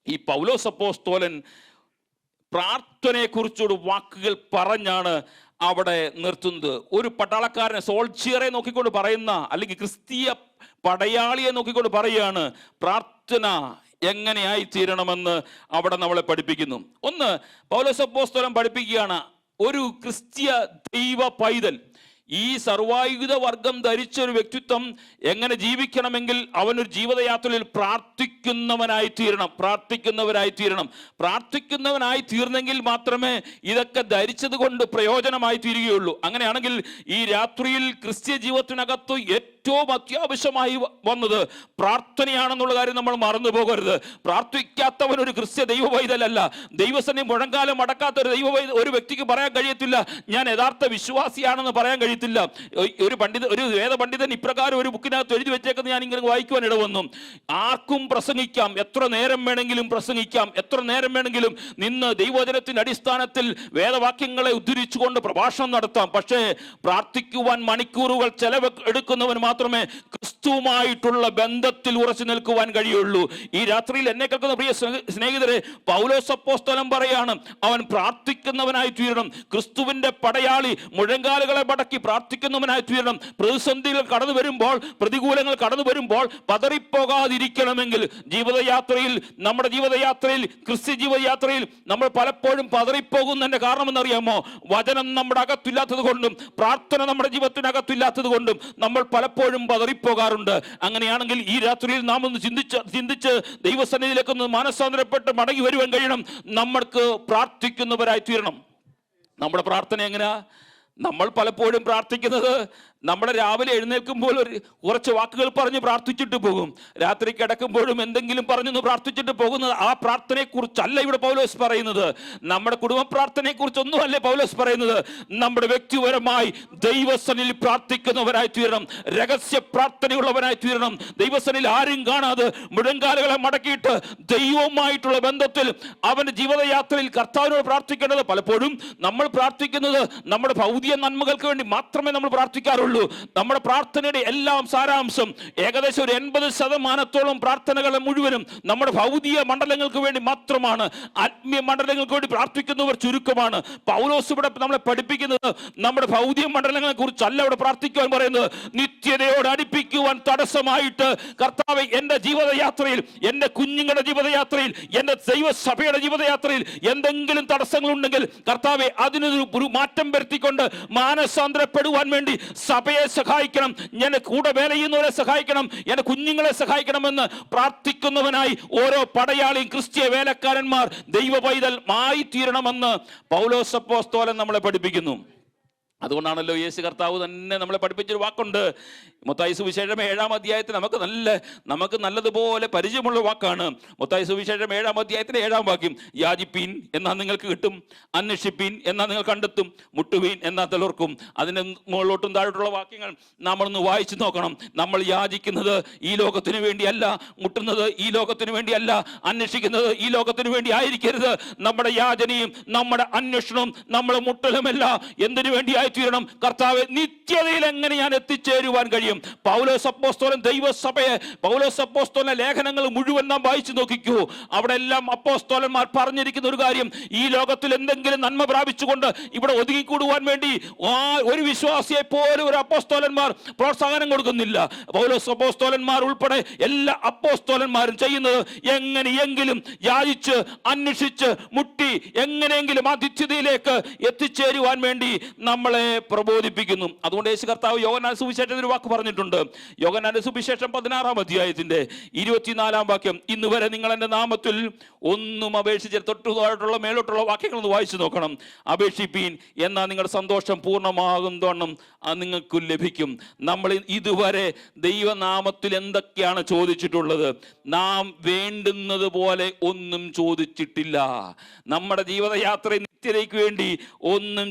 Speaker 1: ഈ പൗലോസ് അപ്പോസ്തലൻ പ്രാർത്ഥനയെക്കുറിച്ചൊരു വാക്കുകൾ പറഞ്ഞാണ് അവിടെ നിർത്തുന്നത്. ഒരു പട്ടാളക്കാരനെ, സോൾജിയറെ നോക്കിക്കൊണ്ട് പറയുന്ന, അല്ലെങ്കിൽ ക്രിസ്തീയ പടയാളിയെ നോക്കിക്കൊണ്ട് പറയുകയാണ് പ്രാർത്ഥന എങ്ങനെയായി തീരണമെന്ന് അവിടെ നമ്മളെ പഠിപ്പിക്കുന്നു. ഒന്ന്, പൗലോസ് അപ്പോസ്തലൻ പഠിപ്പിക്കുകയാണ്, ഒരു ക്രിസ്തീയ ദൈവ പൈതൽ, ഈ സർവായുധ വർഗം ധരിച്ച ഒരു വ്യക്തിത്വം എങ്ങനെ ജീവിക്കണമെങ്കിൽ അവനൊരു ജീവിതയാത്രയിൽ പ്രാർത്ഥിക്കുന്നവനായി തീർന്നെങ്കിൽ മാത്രമേ ഇതൊക്കെ ധരിച്ചത് കൊണ്ട് പ്രയോജനമായി തീരുകയുള്ളൂ. അങ്ങനെയാണെങ്കിൽ ഈ രാത്രിയിൽ ക്രിസ്ത്യ ജീവിതത്തിനകത്ത് ഏറ്റവും അത്യാവശ്യമായി വന്നത് പ്രാർത്ഥനയാണെന്നുള്ള കാര്യം നമ്മൾ മറന്നു പോകരുത്. പ്രാർത്ഥിക്കാത്തവൻ ഒരു ക്രിസ്ത്യ ദൈവ പൈതലല്ല. ദൈവസന്നിധി മുഴങ്കാലം അടക്കാത്ത ഒരു വ്യക്തിക്ക് പറയാൻ കഴിയത്തില്ല ഞാൻ യഥാർത്ഥ വിശ്വാസിയാണെന്ന് പറയാൻ കഴിയത്തില്ല. ഒരു വേദ പണ്ഡിതൻ ഇപ്രകാരം ഒരു ബുക്കിനകത്ത് എഴുതി വെച്ചേക്കുന്നത് ഞാൻ ഇങ്ങനെ വായിക്കുവാൻ ഇടവന്നു. ആർക്കും പ്രസംഗിക്കാം, എത്ര നേരം വേണമെങ്കിലും പ്രസംഗിക്കാം, എത്ര നേരം വേണമെങ്കിലും നിന്ന് ദൈവവചനത്തിന്റെ അടിസ്ഥാനത്തിൽ വേദവാക്യങ്ങളെ ഉദ്ധരിച്ചുകൊണ്ട് പ്രഭാഷണം നടത്താം. പക്ഷേ പ്രാർത്ഥിക്കുവാൻ മണിക്കൂറുകൾ ചെലവ് എടുക്കുന്നവൻ മാത്രമേ ക്രിസ്തുവുമായിട്ടുള്ള ബന്ധത്തിൽ ഉറച്ചു നിൽക്കുവാൻ കഴിയുള്ളൂ. ഈ രാത്രിയിൽ എന്നെ കേൾക്കുന്ന പ്രിയ സ്നേഹിതരെ, പൗലോസ് അപ്പോസ്തലൻ പറയാണ്, അവൻ പ്രാർത്ഥിക്കുന്നവനായി തീരണം. ക്രിസ്തുവിന്റെ പടയാളി മുഴങ്കാലുകളെ മടക്കി പ്രാർത്ഥിക്കുന്നവനായി തീരണം. പ്രതിസന്ധികൾ കടന്നു വരുമ്പോൾ, പ്രതികൂലങ്ങൾ കടന്നു വരുമ്പോൾ പതറിപ്പോകാതിരിക്കണമെങ്കിൽ നമ്മുടെ ജീവിതയാത്രയിൽ ക്രിസ്ത്യ ജീവിതയാത്രയിൽ നമ്മൾ പലപ്പോഴും പതറിപ്പോകുന്നതിന്റെ കാരണം എന്നറിയാമോ? വചനം നമ്മുടെ അകത്തില്ലാത്തത് കൊണ്ടും പ്രാർത്ഥന നമ്മുടെ ജീവിതത്തിനകത്തില്ലാത്തത് കൊണ്ടും നമ്മൾ പലപ്പോഴും പതറിപ്പോകാറുണ്ട്. അങ്ങനെയാണെങ്കിൽ ഈ രാത്രിയിൽ നാം ഒന്ന് ചിന്തിച്ച് ദൈവസന്നിധിയിലേക്കൊന്ന് മാനസാന്തരപ്പെട്ട് മടങ്ങി വരുവാൻ കഴിയണം. നമ്മൾക്ക് പ്രാർത്ഥിക്കുന്നവരായി തീരണം. നമ്മുടെ പ്രാർത്ഥന എങ്ങനെയാ? നമ്മൾ പലപ്പോഴും പ്രാർത്ഥിക്കുന്നത്, നമ്മുടെ രാവിലെ എഴുന്നേൽക്കുമ്പോൾ കുറച്ച് വാക്കുകൾ പറഞ്ഞ് പ്രാർത്ഥിച്ചിട്ട് പോകും. രാത്രി കിടക്കുമ്പോഴും എന്തെങ്കിലും പറഞ്ഞൊന്ന് പ്രാർത്ഥിച്ചിട്ട് പോകുന്നത്. ആ പ്രാർത്ഥനയെക്കുറിച്ചല്ല ഇവിടെ പൗലോസ് പറയുന്നത്. നമ്മുടെ കുടുംബ പ്രാർത്ഥനയെക്കുറിച്ചൊന്നും അല്ലേ പൗലോസ് പറയുന്നത്. നമ്മുടെ വ്യക്തിപരമായി ദൈവസന്നിധിയിൽ പ്രാർത്ഥിക്കുന്നവരായി തീരണം. രഹസ്യ പ്രാർത്ഥനയുള്ളവരായി തീരണം. ദൈവസന്നിധിയിൽ ആരും കാണാതെ മുഴങ്കാലുകളെ മടക്കിയിട്ട് ദൈവവുമായിട്ടുള്ള ബന്ധത്തിൽ അവന്റെ ജീവിതയാത്രയിൽ കർത്താവിനോട് പ്രാർത്ഥിക്കേണ്ടത്. പലപ്പോഴും നമ്മൾ പ്രാർത്ഥിക്കുന്നത് നമ്മുടെ ഭൗതിക നന്മകൾക്ക് വേണ്ടി മാത്രമേ നമ്മൾ പ്രാർത്ഥിക്കാറുള്ളൂ. ഉള്ളൂ. നമ്മുടെ പ്രാർത്ഥനയുടെ എല്ലാം സാരാംശം ഏകദേശം ഒരു 80% പ്രാർത്ഥനകളെ മുഴുവനും നമ്മുടെ ഭൗതിക മണ്ഡലങ്ങൾക്ക് വേണ്ടി മാത്രമാണ്. ആത്മീയ മണ്ഡലങ്ങൾക്ക് വേണ്ടി പ്രാർത്ഥിക്കുന്നവർ ചുരുക്കമാണ്. പൗലോസ് ഇവിടെ നമ്മളെ പഠിപ്പിക്കുന്നത് നമ്മുടെ ഭൗതിക മണ്ഡലങ്ങളെ കുറിച്ചല്ല ഇവിടെ പ്രാർത്ഥിക്കുവാൻ പറയുന്നത്. നിത്യതയോട് അടുപ്പിക്കുവാൻ തടസ്സമായിട്ട് കർത്താവേ, എൻ്റെ ജീവിതയാത്രയിൽ, എൻ്റെ കുഞ്ഞുങ്ങളുടെ ജീവിതയാത്രയിൽ, എൻ്റെ ദൈവസഭയുടെ ജീവിതയാത്രയിൽ എന്തെങ്കിലും തടസ്സങ്ങളുണ്ടെങ്കിൽ കർത്താവെ, അതിനൊരു മാറ്റം വരുത്തിക്കൊണ്ട് മാനസാന്തരപ്പെടുവാൻ വേണ്ടി സഭയെ സഹായിക്കണം, എൻ്റെ കൂടെ വേല ചെയ്യുന്നവരെ സഹായിക്കണം, എൻ്റെ കുഞ്ഞുങ്ങളെ സഹായിക്കണമെന്ന് പ്രാർത്ഥിക്കുന്നവനായി ഓരോ പടയാളിയും ക്രിസ്തീയ വേലക്കാരന്മാർ ദൈവ പൈതൽ മായി തീരണമെന്ന് പൗലോസ് അപ്പോസ്തലൻ നമ്മളെ പഠിപ്പിക്കുന്നു. അതുകൊണ്ടാണല്ലോ യേശു കർത്താവ് തന്നെ നമ്മളെ പഠിപ്പിച്ചൊരു വാക്കുണ്ട്. മത്തായി സുവിശേഷം 7-ാം അധ്യായത്തിൽ നമുക്ക് നല്ലതുപോലെ പരിചയമുള്ള വാക്കാണ്. മത്തായി സുവിശേഷം 7-ാം അധ്യായത്തിലെ 7-ാം വാക്യം, യാചിപ്പീൻ എന്നാൽ നിങ്ങൾക്ക് കിട്ടും, അന്വേഷിപ്പീൻ എന്നാൽ നിങ്ങൾ കണ്ടെത്തും, മുട്ടുവീൻ എന്നാൽ തളർക്കും. അതിന് മുകളിലോട്ടും താഴോട്ടുള്ള വാക്യങ്ങൾ നമ്മളൊന്ന് വായിച്ചു നോക്കണം. നമ്മൾ യാചിക്കുന്നത് ഈ ലോകത്തിന് വേണ്ടിയല്ല, മുട്ടുന്നത് ഈ ലോകത്തിന് വേണ്ടിയല്ല, അന്വേഷിക്കുന്നത് ഈ ലോകത്തിന് വേണ്ടി ആയിരിക്കരുത്. നമ്മുടെ യാചനയും നമ്മുടെ അന്വേഷണവും നമ്മുടെ മുട്ടലുമല്ല എന്തിനു വേണ്ടിയായി തീരണം? കർത്താവെ, നിത്യതയിൽ എങ്ങനെ ഞാൻ എത്തിച്ചേരുവാൻ കഴിയും? പൗലോസ് അപ്പോസ്തലൻ ദൈവസഭയെ, പൗലോസ് അപ്പോസ്തലന്റെ ലേഖനങ്ങൾ മുഴുവൻ നാം വായിച്ചു നോക്കിക്കൂ. അവിടെ എല്ലാം അപ്പോസ്തലന്മാർ പറഞ്ഞിരിക്കുന്ന ഒരു കാര്യം, ഈ ലോകത്തിൽ എന്തെങ്കിലും നന്മ പ്രാപിച്ചുകൊണ്ട് ഇവിടെ ഒതുങ്ങിക്കൂടുവാൻ വേണ്ടി ഒരു വിശ്വാസിയെ പോലും ഒരു അപ്പോസ്തലന്മാർ പ്രോത്സാഹനം കൊടുക്കുന്നില്ല. പൗലോസ് അപ്പോസ്തലന്മാർ ഉൾപ്പെടെ എല്ലാ അപ്പോസ്തലന്മാരും ചെയ്യുന്നത് എങ്ങനെയെങ്കിലും യാചിച്ച് അന്വേഷിച്ച് മുട്ടി എങ്ങനെയെങ്കിലും ആ നിത്യതയിലേക്ക് എത്തിച്ചേരുവാൻ വേണ്ടി നമ്മളെ പ്രബോധിപ്പിക്കുന്നു. അതുകൊണ്ട് യേശു കർത്താവ് യോഹന്നാന്റെ സുവിശേഷത്തിൽ ഒരു വാക്ക് പറഞ്ഞിട്ടുണ്ട്. യോഹന്നാന്റെ സുവിശേഷം 16-ാം അധ്യായത്തിന്റെ 24-ാം വാക്യം, ഇന്ന് വരെ നിങ്ങൾ എൻ്റെ നാമത്തിൽ ഒന്നും അപേക്ഷിച്ച്, തൊട്ടുതായിട്ടുള്ള മേലോട്ടുള്ള വാക്യങ്ങളൊന്ന് വായിച്ചു നോക്കണം. അപേക്ഷിപ്പീൻ എന്നാൽ നിങ്ങളുടെ സന്തോഷം പൂർണ്ണമാകുന്നതോണം അത് നിങ്ങൾക്ക് ലഭിക്കും. നമ്മൾ ഇതുവരെ ദൈവനാമത്തിൽ എന്തൊക്കെയാണ് ചോദിച്ചിട്ടുള്ളത്? നാം വേണ്ടുന്നത് പോലെ ഒന്നും ചോദിച്ചിട്ടില്ല. നമ്മുടെ ജീവിതയാത്ര നിത്യതയ്ക്ക് വേണ്ടി ഒന്നും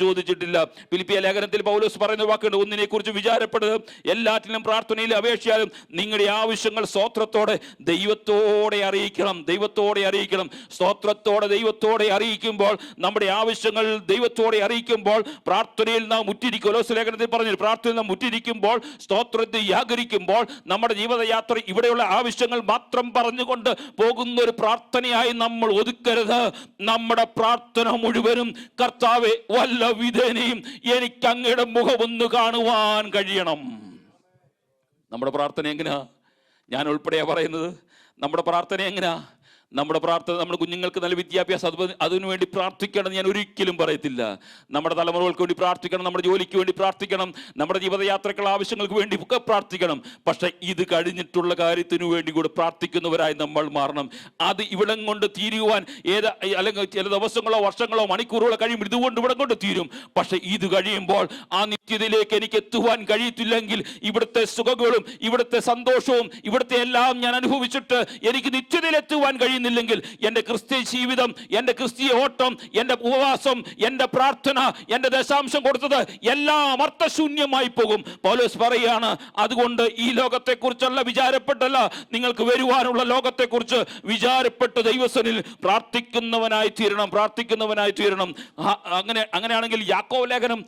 Speaker 1: ചോദിച്ചിട്ടില്ല. ഫിലിപ്പിയ ലേഖനത്തിൽ പൗലോസ് പറയുന്ന വാക്കുണ്ട്, ഒന്നിനെ കുറിച്ച് വിചാരപ്പെടുക, എല്ലാറ്റിലും പ്രാർത്ഥനയിലും അപേക്ഷയാലും നിങ്ങളുടെ ആവശ്യങ്ങൾ സ്തോത്രത്തോടെ ദൈവത്തോടെ അറിയിക്കണം. സ്തോത്രത്തോടെ ദൈവത്തോടെ അറിയിക്കുമ്പോൾ, നമ്മുടെ ആവശ്യങ്ങൾ ദൈവത്തോടെ അറിയിക്കുമ്പോൾ, പ്രാർത്ഥനയിൽ നാം മുറ്റിരിക്കും. കൊലോസ്യ ലേഖനത്തിൽ പറഞ്ഞു, പ്രാർത്ഥനയിൽ നാം മുറ്റിരിക്കുമ്പോൾ, സ്തോത്രത്തിൽ യാഗരിക്കുമ്പോൾ, നമ്മുടെ ജീവിതയാത്ര ഇവിടെയുള്ള ആവശ്യങ്ങൾ മാത്രം പറഞ്ഞുകൊണ്ട് പോകുന്ന ഒരു പ്രാർത്ഥനയായി നമ്മൾ ഒതുക്കരുത്. നമ്മുടെ പ്രാർത്ഥന മുഴുവനും, കർത്താവേ, വല്ല വിധേനയും എനിക്ക് അങ്ങയുടെ മുഖമൊന്ന് കാണുവാൻ കഴിയണം. നമ്മുടെ പ്രാർത്ഥന എങ്ങനെയാ? ഞാൻ ഉൾപ്പെടെയാ പറയുന്നത്. നമ്മുടെ പ്രാർത്ഥന എങ്ങനെയാ? നമ്മുടെ പ്രാർത്ഥന, നമ്മുടെ കുഞ്ഞുങ്ങൾക്ക് നല്ല വിദ്യാഭ്യാസം, അതിനുവേണ്ടി പ്രാർത്ഥിക്കണം ഞാൻ ഒരിക്കലും പറയത്തില്ല. നമ്മുടെ തലമുറകൾക്ക് വേണ്ടി പ്രാർത്ഥിക്കണം, നമ്മുടെ ജോലിക്ക് വേണ്ടി പ്രാർത്ഥിക്കണം, നമ്മുടെ ജീവിതയാത്രക്കുള്ള ആവശ്യങ്ങൾക്ക് വേണ്ടി ഒക്കെ പ്രാർത്ഥിക്കണം. പക്ഷെ ഇത് കഴിഞ്ഞിട്ടുള്ള കാര്യത്തിനു വേണ്ടി കൂടെ പ്രാർത്ഥിക്കുന്നവരായി നമ്മൾ മാറണം. അത് ഇവിടം കൊണ്ട് തീരുവാൻ അല്ലെങ്കിൽ ചില ദിവസങ്ങളോ വർഷങ്ങളോ മണിക്കൂറുകളോ കഴിയും, ഇതുകൊണ്ട് ഇവിടം കൊണ്ട് തീരും. പക്ഷെ ഇത് കഴിയുമ്പോൾ ആ നിത്യതയിലേക്ക് എനിക്ക് എത്തുവാൻ കഴിയത്തില്ലെങ്കിൽ, ഇവിടുത്തെ സുഖങ്ങളും ഇവിടുത്തെ സന്തോഷവും ഇവിടുത്തെ എല്ലാം ഞാൻ അനുഭവിച്ചിട്ട് എനിക്ക് നിത്യതയിൽ എത്തുവാൻ കഴിയുന്നില്ലെങ്കിൽ എൻ്റെ ക്രിസ്തീയ ജീവിതം, എൻ്റെ ക്രിസ്തീയ ഓട്ടം, എൻ്റെ ഉപവാസം, എൻ്റെ പ്രാർത്ഥന, എൻ്റെ ദശാംശം കൊടുത്തത് എല്ലാം അർത്ഥശൂന്യമായി പോകും. പൗലോസ് പറയാണ്, അതുകൊണ്ട് ഈ ലോകത്തെക്കുറിച്ചല്ല വിചാരപ്പെട്ടല്ല, നിങ്ങൾക്ക് വരുവാനുള്ള ലോകത്തെക്കുറിച്ച് വിചാരപ്പെട്ട് ദൈവസനിൽ പ്രാർത്ഥിക്കുന്നവനായി തീരണം. അങ്ങനെയാണെങ്കിൽ യാക്കോബ് ലേഖനം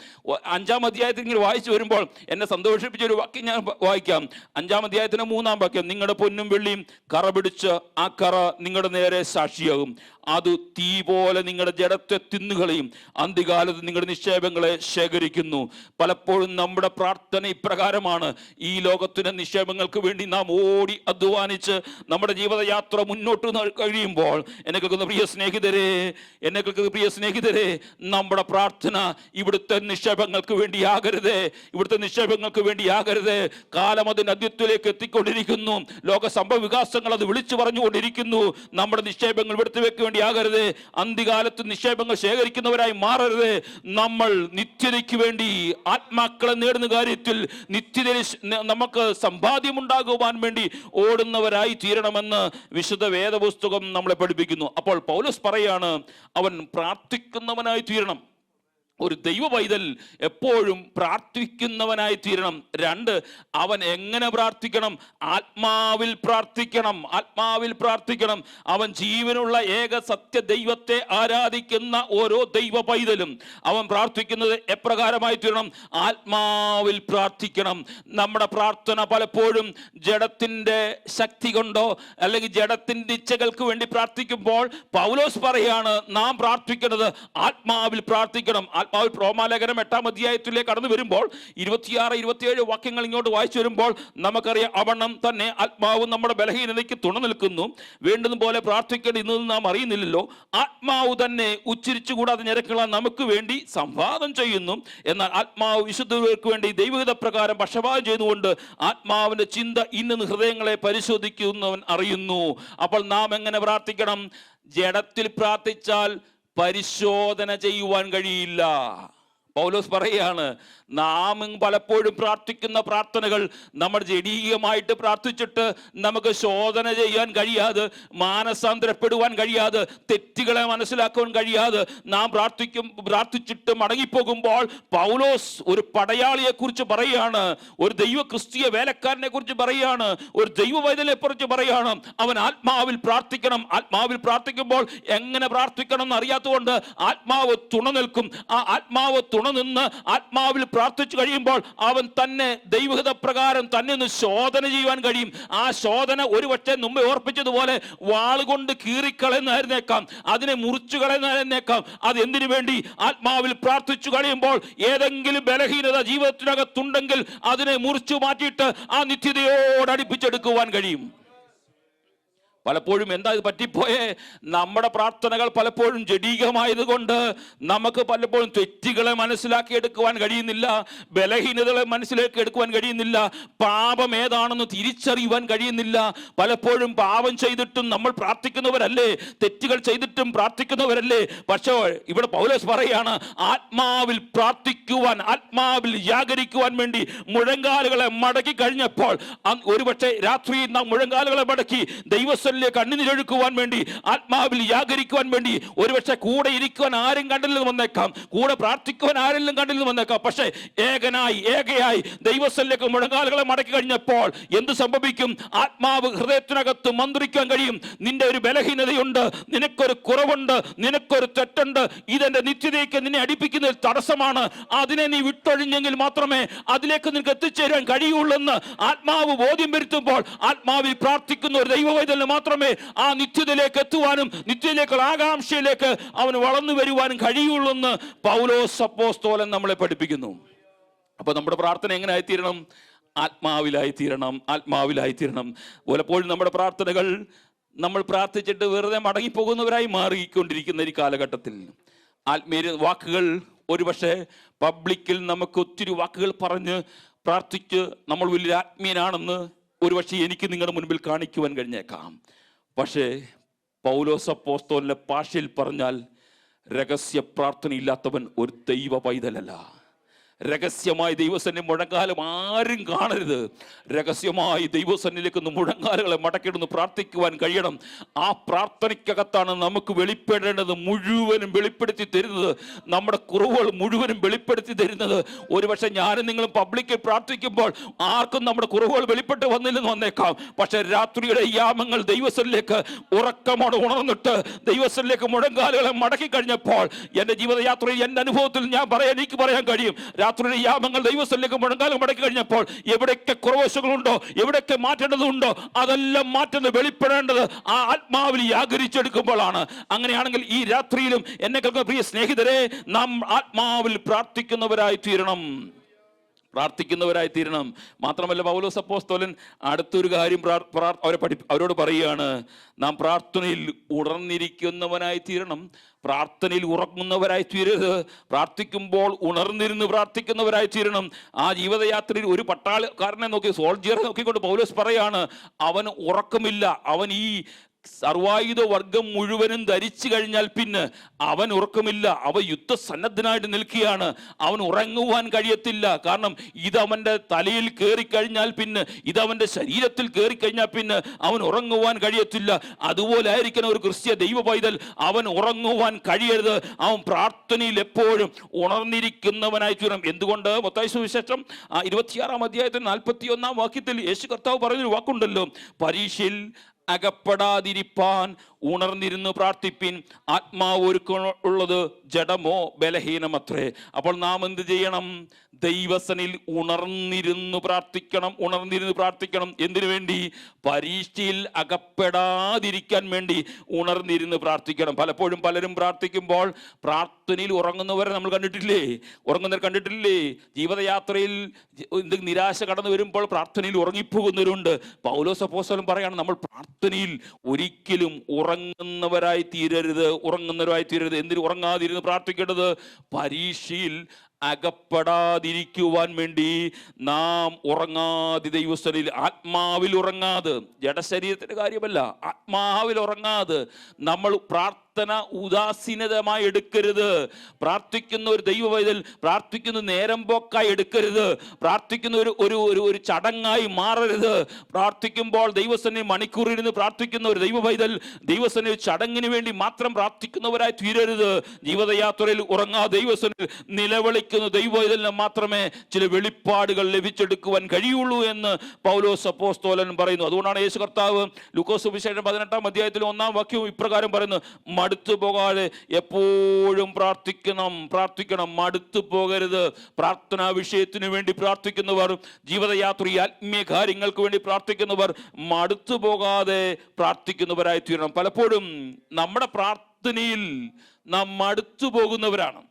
Speaker 1: 5-ാം അധ്യായത്തിൽ ഇങ്ങനെ വായിച്ചു വരുമ്പോൾ എന്നെ സന്തോഷിപ്പിച്ച ഒരു വാക്യം ഞാൻ വായിക്കാം. 5-ാം അധ്യായത്തിന് 3-ാം വാക്യം, നിങ്ങളുടെ പൊന്നും വെള്ളിയും കറ പിടിച്ച് ആ കറ നിങ്ങളുടെ നേരെ സാക്ഷിയാകും. അത് തീ പോലെ നിങ്ങളുടെ ജഡത്തെ തിന്നുകളയും, അന്ത്യകാലത്ത് നിങ്ങളുടെ നിക്ഷേപങ്ങളെ ശേഖരിക്കുന്നു. പലപ്പോഴും നമ്മുടെ പ്രാർത്ഥന ഇപ്രകാരമാണ്. ഈ ലോകത്തിന്റെ നിക്ഷേപങ്ങൾക്ക് വേണ്ടി നാം ഓടി അധ്വാനിച്ച് നമ്മുടെ ജീവിതയാത്ര മുന്നോട്ട് കഴിയുമ്പോൾ, എന്നെ കേൾക്കുന്ന പ്രിയ സ്നേഹിതരെ, നമ്മുടെ പ്രാർത്ഥന ഇവിടുത്തെ നിക്ഷേപങ്ങൾക്ക് വേണ്ടിയാകരുത്. കാലം അതിന്റെ അന്ത്യത്തിലേക്ക് എത്തിക്കൊണ്ടിരിക്കുന്നു. ലോക സംഭവ വികാസങ്ങൾ അത് വിളിച്ചു പറഞ്ഞുകൊണ്ടിരിക്കുന്നു. നമ്മുടെ നിക്ഷേപങ്ങൾ ഇവിടുത്തെ വേണ്ടി ആകരുത്. അന്ത്യകാലത്ത് നിക്ഷേപങ്ങൾ ശേഖരിക്കുന്നവരായി മാറരുത്. നമ്മൾ നിത്യതയ്ക്ക് വേണ്ടി ആത്മാക്കളെ നേടുന്ന കാര്യത്തിൽ നിത്യതയിൽ നമുക്ക് സമ്പാദ്യമുണ്ടാകുവാൻ വേണ്ടി ഓടുന്നവരായി തീരണമെന്ന് വിശുദ്ധ വേദപുസ്തകം നമ്മളെ പഠിപ്പിക്കുന്നു. അപ്പോൾ പൗലോസ് പറയാണ്, അവൻ പ്രാർത്ഥിക്കുന്നവനായി തീരണം. ഒരു ദൈവ പൈതൽ എപ്പോഴും പ്രാർത്ഥിക്കുന്നവനായി തീരണം. 2, അവൻ എങ്ങനെ പ്രാർത്ഥിക്കണം? ആത്മാവിൽ പ്രാർത്ഥിക്കണം. ആത്മാവിൽ പ്രാർത്ഥിക്കണം. അവൻ ജീവനുള്ള ഏക സത്യ ദൈവത്തെ ആരാധിക്കുന്ന ഓരോ ദൈവ പൈതലും അവൻ പ്രാർത്ഥിക്കുന്നത് എപ്രകാരമായി തീരണം? ആത്മാവിൽ പ്രാർത്ഥിക്കണം. നമ്മുടെ പ്രാർത്ഥന പലപ്പോഴും ജഡത്തിന്റെ ശക്തി കൊണ്ടോ അല്ലെങ്കിൽ ജഡത്തിന്റെ ഇച്ഛകൾക്ക് വേണ്ടി പ്രാർത്ഥിക്കുമ്പോൾ പൗലോസ് പറയാണ് നാം പ്രാർത്ഥിക്കുന്നത് ആത്മാവിൽ പ്രാർത്ഥിക്കണം. റോമാലേഖനം 8-ാം അധ്യായത്തിലേക്ക് കടന്നു വരുമ്പോൾ 26-27 വാക്യങ്ങൾ ഇങ്ങോട്ട് വായിച്ചു വരുമ്പോൾ നമുക്കറിയാം, അവണ്ണം തന്നെ ആത്മാവ് നമ്മുടെ ബലഹീനതയ്ക്ക് തുണ നിൽക്കുന്നു. വേണ്ടുന്നപോലെ പ്രാർത്ഥിക്കേണ്ട ഇന്ന് നാം അറിയുന്നില്ലല്ലോ. ആത്മാവ് തന്നെ ഉച്ചരിച്ചുകൂടാതെ ഞരക്കുകള നമുക്ക് വേണ്ടി സംവാദം ചെയ്യുന്നു. എന്നാൽ ആത്മാവ് വിശുദ്ധർക്ക് വേണ്ടി ദൈവഹിത പ്രകാരം പക്ഷപാതം ചെയ്തുകൊണ്ട് ആത്മാവിന്റെ ചിന്ത ഇന്ന് ഹൃദയങ്ങളെ പരിശോധിക്കുന്നവൻ അറിയുന്നു. അപ്പോൾ നാം എങ്ങനെ പ്രാർത്ഥിക്കണം? ജഡത്തിൽ പ്രാർത്ഥിച്ചാൽ പരിശോധന ചെയ്യുവാൻ കഴിയില്ല. പൗലോസ് പറയാണ്, നാം പലപ്പോഴും പ്രാർത്ഥിക്കുന്ന പ്രാർത്ഥനകൾ നമ്മൾ ജഡീകമായിട്ട് പ്രാർത്ഥിച്ചിട്ട് നമുക്ക് ശോധന ചെയ്യാൻ കഴിയാതെ, മാനസാന്തരപ്പെടുവാൻ കഴിയാതെ, തെറ്റുകളെ മനസ്സിലാക്കുവാൻ കഴിയാതെ നാം പ്രാർത്ഥിച്ചിട്ട് മടങ്ങിപ്പോകുമ്പോൾ പൗലോസ് ഒരു പടയാളിയെ കുറിച്ച് പറയാണ്, ഒരു ദൈവ ക്രിസ്തീയ വേലക്കാരനെ കുറിച്ച് പറയാണ്, ഒരു ദൈവ വൈദ്യനെ കുറിച്ച് പറയാണ്. അവൻ ആത്മാവിൽ പ്രാർത്ഥിക്കണം. ആത്മാവിൽ പ്രാർത്ഥിക്കുമ്പോൾ എങ്ങനെ പ്രാർത്ഥിക്കണം എന്ന് അറിയാത്തതുകൊണ്ട് ആത്മാവ് തുണ നിൽക്കും. ആ ആത്മാവ് തുണ നിന്ന് ആത്മാവിൽ പ്രാർത്ഥിച്ചു കഴിയുമ്പോൾ അവൻ തന്നെ ദൈവഹിത പ്രകാരം തന്നെ ഒന്ന് ശോധന ചെയ്യുവാൻ കഴിയും. ആ ശോധന ഒരുപക്ഷെ മുമ്പേ ഓർപ്പിച്ചതുപോലെ വാളുകൊണ്ട് കീറിക്കളയുന്നതായിരുന്നേക്കാം, അതിനെ മുറിച്ചു കളയുന്നതായിരുന്നേക്കാം. അത് എന്തിനു വേണ്ടി? ആത്മാവിൽ പ്രാർത്ഥിച്ചു കഴിയുമ്പോൾ ഏതെങ്കിലും ബലഹീനത ജീവിതത്തിനകത്തുണ്ടെങ്കിൽ അതിനെ മുറിച്ചു മാറ്റിയിട്ട് ആ നിത്യതയോട് അടുപ്പിച്ചെടുക്കുവാൻ കഴിയും. പലപ്പോഴും എന്താ ഇത് പറ്റിപ്പോയേ? നമ്മുടെ പ്രാർത്ഥനകൾ പലപ്പോഴും ജഡീകമായത് കൊണ്ട് നമുക്ക് പലപ്പോഴും തെറ്റുകളെ മനസ്സിലാക്കിയെടുക്കുവാൻ കഴിയുന്നില്ല, ബലഹീനതകളെ മനസ്സിലാക്കി എടുക്കുവാൻ കഴിയുന്നില്ല, പാപം ഏതാണെന്ന് തിരിച്ചറിയുവാൻ കഴിയുന്നില്ല. പലപ്പോഴും പാപം ചെയ്തിട്ടും നമ്മൾ പ്രാർത്ഥിക്കുന്നവരല്ലേ, തെറ്റുകൾ ചെയ്തിട്ടും പ്രാർത്ഥിക്കുന്നവരല്ലേ. പക്ഷേ ഇവിടെ പൗലോസ് പറയാണ്, ആത്മാവിൽ പ്രാർത്ഥിക്കുവാൻ, ആത്മാവിൽ ജാഗരിക്കുവാൻ വേണ്ടി മുഴങ്കാലുകളെ മടക്കി കഴിഞ്ഞപ്പോൾ, ഒരുപക്ഷെ രാത്രി നാം മുഴങ്കാലുകളെ മടക്കി ദൈവസ്ഥ കണ്ണുനീരൊഴുക്കുവാൻ വേണ്ടി, ആത്മാവിൽ ജാഗരിക്കുവാൻ വേണ്ടി, ഒരുപക്ഷെ കൂടെ ഇരിക്കുവാൻ ആരും കണ്ടില്ലെന്ന് വന്നേക്കാം, കൂടെ പ്രാർത്ഥിക്കുവാൻ ആരെല്ലാം കണ്ടില്ലെന്ന് വന്നേക്കാം. പക്ഷേ ഏകയായി ദൈവസ്ഥലേക്ക് മുഴങ്കാലുകളെ മടക്കി കഴിഞ്ഞപ്പോൾ എന്ത് സംഭവിക്കും? ആത്മാവ് ഹൃദയത്തിനകത്ത് മന്ത്രിക്കാൻ കഴിയും. നിന്റെ ഒരു ബലഹീനതയുണ്ട്, നിനക്കൊരു കുറവുണ്ട്, നിനക്കൊരു തെറ്റുണ്ട്, ഇതെന്റെ നിത്യതയ്ക്ക് നിന്നെ അടിപ്പിക്കുന്ന തടസ്സമാണ്, അതിനെ നീ വിട്ടൊഴിഞ്ഞെങ്കിൽ മാത്രമേ അതിലേക്ക് നിനക്ക് എത്തിച്ചേരാൻ കഴിയുള്ളെന്ന് ആത്മാവ് ബോധ്യം വരുത്തുമ്പോൾ ആത്മാവിൽ പ്രാർത്ഥിക്കുന്ന ഒരു ദൈവവൈതലിന് മാത്രമേ ആ നിത്യതയിലേക്ക് എത്തുവാനും നിത്യതയിലേക്കുള്ള ആകാംക്ഷയിലേക്ക് അവന് വളർന്നു വരുവാനും കഴിയുള്ളൂ എന്ന് പൗലോസ് അപ്പോസ്തലൻ നമ്മളെ പഠിപ്പിക്കുന്നു. അപ്പൊ നമ്മുടെ പ്രാർത്ഥന എങ്ങനെ ആയിത്തീരണം? ആത്മാവിലായിത്തീരണം. പലപ്പോഴും നമ്മുടെ പ്രാർത്ഥനകൾ നമ്മൾ പ്രാർത്ഥിച്ചിട്ട് വെറുതെ മടങ്ങിപ്പോകുന്നവരായി മാറിക്കൊണ്ടിരിക്കുന്ന ഈ കാലഘട്ടത്തിൽ ആത്മീയ വാക്കുകൾ, ഒരുപക്ഷെ പബ്ലിക്കിൽ നമുക്ക് ഒത്തിരി വാക്കുകൾ പറഞ്ഞ് പ്രാർത്ഥിച്ച് നമ്മൾ വലിയ ആത്മീയനാണെന്ന് ഒരുപക്ഷെ എനിക്ക് നിങ്ങളുടെ മുൻപിൽ കാണിക്കുവാൻ കഴിഞ്ഞേക്കാം. പക്ഷേ പൗലോസ് അപ്പോസ്തലന്റെ ഭാഷയിൽ പറഞ്ഞാൽ, രഹസ്യ പ്രാർത്ഥനയില്ലാത്തവൻ ഒരു ദൈവ പൈതലല്ല. രഹസ്യമായി ദൈവസന്നിധി മുഴങ്കാലം ആരും കാണരുത്. രഹസ്യമായി ദൈവസന്നിധിയിലേക്ക് മുഴങ്കാലുകളെ മടക്കിടുന്ന് പ്രാർത്ഥിക്കുവാൻ കഴിയണം. ആ പ്രാർത്ഥനയ്ക്കകത്താണ് നമുക്ക് വെളിപ്പെടേണ്ടത് മുഴുവനും വെളിപ്പെടുത്തി തരുന്നത്, നമ്മുടെ കുറവുകൾ മുഴുവനും വെളിപ്പെടുത്തി തരുന്നത്. ഒരുപക്ഷെ ഞാനും നിങ്ങളും പബ്ലിക്കിൽ പ്രാർത്ഥിക്കുമ്പോൾ ആർക്കും നമ്മുടെ കുറവുകൾ വെളിപ്പെട്ട് വന്നില്ലെന്ന് വന്നേക്കാം. പക്ഷെ രാത്രിയുടെ യാമങ്ങൾ ദൈവസന്നിധിയിലേക്ക് ഉറക്കമോടെ ഉണർന്നിട്ട് ദൈവസന്നിധിയിലേക്ക് മുഴങ്കാലുകളെ മടക്കി കഴിഞ്ഞപ്പോൾ എൻ്റെ ജീവിതയാത്രയിൽ എൻ്റെ അനുഭവത്തിൽ എനിക്ക് പറയാൻ കഴിയും, രാത്രിയുടെ യാമങ്ങൾ ദൈവസ്ഥലേക്ക് മുഴങ്കാലം മടക്കി കഴിഞ്ഞപ്പോൾ എവിടെയൊക്കെ കുറവശങ്ങളുണ്ടോ, എവിടെയൊക്കെ മാറ്റേണ്ടതുണ്ടോ, അതെല്ലാം മാറ്റുന്നത് വെളിപ്പെടേണ്ടത് ആ ആത്മാവിൽ ജാഗരിച്ചെടുക്കുമ്പോഴാണ്. അങ്ങനെയാണെങ്കിൽ ഈ രാത്രിയിലും എന്നെ കേൾക്കുന്ന പ്രിയ സ്നേഹിതരെ, നാം ആത്മാവിൽ പ്രാർത്ഥിക്കുന്നവരായി തീരണം. മാത്രമല്ല പൗലോസ് അപ്പോസ്തലൻ അടുത്തൊരു കാര്യം അവരോട് പറയുകയാണ്, നാം പ്രാർത്ഥനയിൽ ഉണർന്നിരിക്കുന്നവനായി തീരണം. പ്രാർത്ഥനയിൽ ഉറങ്ങുന്നവരായി തീരരുത്. പ്രാർത്ഥിക്കുമ്പോൾ ഉണർന്നിരുന്ന് പ്രാർത്ഥിക്കുന്നവരായി തീരണം. ആ ജീവിതയാത്രയിൽ ഒരു പട്ടാളക്കാരനെ നോക്കി, സോൾജിയറെ നോക്കിക്കൊണ്ട് പൗലോസ് പറയാണ്, അവന് ഉറക്കമില്ല, അവൻ ഈ സർവായുധ വർഗം മുഴുവനും ധരിച്ചു കഴിഞ്ഞാൽ പിന്നെ അവൻ ഉറക്കമില്ല. അവൻ യുദ്ധസന്നദ്ധനായിട്ട് നിൽക്കുകയാണ്. അവൻ ഉറങ്ങുവാൻ കഴിയത്തില്ല. കാരണം ഇതവൻ്റെ തലയിൽ കയറിക്കഴിഞ്ഞാൽ പിന്നെ, ഇതവൻ്റെ ശരീരത്തിൽ കയറിക്കഴിഞ്ഞാൽ പിന്നെ അവൻ ഉറങ്ങുവാൻ കഴിയത്തില്ല. അതുപോലെ ആയിരിക്കണം ഒരു ക്രിസ്ത്യ ദൈവ പൈതൽ. അവൻ ഉറങ്ങുവാൻ കഴിയരുത്. അവൻ പ്രാർത്ഥനയിൽ എപ്പോഴും ഉണർന്നിരിക്കുന്നവനായി തീരണം. എന്തുകൊണ്ട്? മത്തായി സുവിശേഷം 26-ാം അധ്യായത്തിൽ 41-ാം വാക്യത്തിൽ യേശു കർത്താവ് പറഞ്ഞൊരു വാക്കുണ്ടല്ലോ, പരീക്ഷയിൽ അകപ്പെടാതിരിപ്പാൻ ഉണർന്നിരുന്ന് പ്രാർത്ഥിപ്പിൻ, ആത്മാവ് ഒരുക്കമുള്ളത് ജഡമോ ബലഹീനമത്രേ. അപ്പോൾ നാം എന്ത് ചെയ്യണം? ദൈവസനിൽ ഉണർന്നിരുന്ന് പ്രാർത്ഥിക്കണം. ഉണർന്നിരുന്ന് പ്രാർത്ഥിക്കണം. എന്തിനു വേണ്ടി? പരീക്ഷയിൽ അകപ്പെടാതിരിക്കാൻ വേണ്ടി ഉണർന്നിരുന്ന് പ്രാർത്ഥിക്കണം. പലപ്പോഴും പലരും പ്രാർത്ഥിക്കുമ്പോൾ പ്രാർത്ഥനയിൽ ഉറങ്ങുന്നവരെ നമ്മൾ കണ്ടിട്ടില്ലേ? ഉറങ്ങുന്നവർ കണ്ടിട്ടില്ലേ? ജീവിതയാത്രയിൽ നിരാശ കടന്നു വരുമ്പോൾ പ്രാർത്ഥനയിൽ ഉറങ്ങിപ്പോകുന്നവരുണ്ട്. പൗലോസ് അപ്പോസ്തലൻ പറയാണ്, നമ്മൾ പ്രാർത്ഥനയിൽ ഒരിക്കലും ഉറങ്ങുന്നവരായി തീരരുത്. എന്തിനു ഉറങ്ങാതിരുന്ന് പ്രാർത്ഥിക്കേണ്ടത്? പരീക്ഷയിൽ അകപ്പെടാതിരിക്കുവാൻ വേണ്ടി നാം ഉറങ്ങാതെ ദൈവസ്ഥനിൽ, ആത്മാവിൽ ഉറങ്ങാതെ, ജഡശരീരത്തിന്റെ കാര്യമല്ല, ആത്മാവിൽ ഉറങ്ങാതെ നമ്മൾ പ്രാർത്ഥന ഉദാസീനതമായി എടുക്കരുത്. പ്രാർത്ഥിക്കുന്ന ഒരു ദൈവ പൈതൽ പ്രാർത്ഥിക്കുന്ന നേരം പോക്കായി എടുക്കരുത്. പ്രാർത്ഥിക്കുന്ന ഒരു ചടങ്ങായി മാറരുത്. പ്രാർത്ഥിക്കുമ്പോൾ ദൈവസന്നിധി മണിക്കൂറിരുന്ന് പ്രാർത്ഥിക്കുന്ന ഒരു ദൈവ പൈതൽ ദൈവസന്നിധി ചടങ്ങിന് വേണ്ടി മാത്രം പ്രാർത്ഥിക്കുന്നവരായി തീരരുത്. ജീവിതയാത്രയിൽ ഉറങ്ങാതെ ദൈവസന്നിധി നിലവിളിക്കുന്ന ദൈവ പൈതലിന് മാത്രമേ ചില വെളിപ്പാടുകൾ ലഭിച്ചെടുക്കുവാൻ കഴിയുള്ളൂ എന്ന് പൗലോസ് അപ്പോസ്തലൻ പറയുന്നു. അതുകൊണ്ടാണ് യേശു കർത്താവ് ലൂക്കോസ് സുവിശേഷം 18-ാം അധ്യായത്തിൽ 1-ാം വാക്യവും ഇപ്രകാരം പറയുന്നു, മടുത്തു പോകാതെ എപ്പോഴും പ്രാർത്ഥിക്കണം. മടുത്തു പോകരുത്. പ്രാർത്ഥനാ വിഷയത്തിന് വേണ്ടി പ്രാർത്ഥിക്കുന്നവർ, ജീവിതയാത്ര ആത്മീയ കാര്യങ്ങൾക്ക് വേണ്ടി പ്രാർത്ഥിക്കുന്നവർ മടുത്തു പോകാതെ പ്രാർത്ഥിക്കുന്നവരായി തീരണം. പലപ്പോഴും നമ്മുടെ പ്രാർത്ഥനയിൽ നാം മടുത്തു പോകുന്നവരാണ്.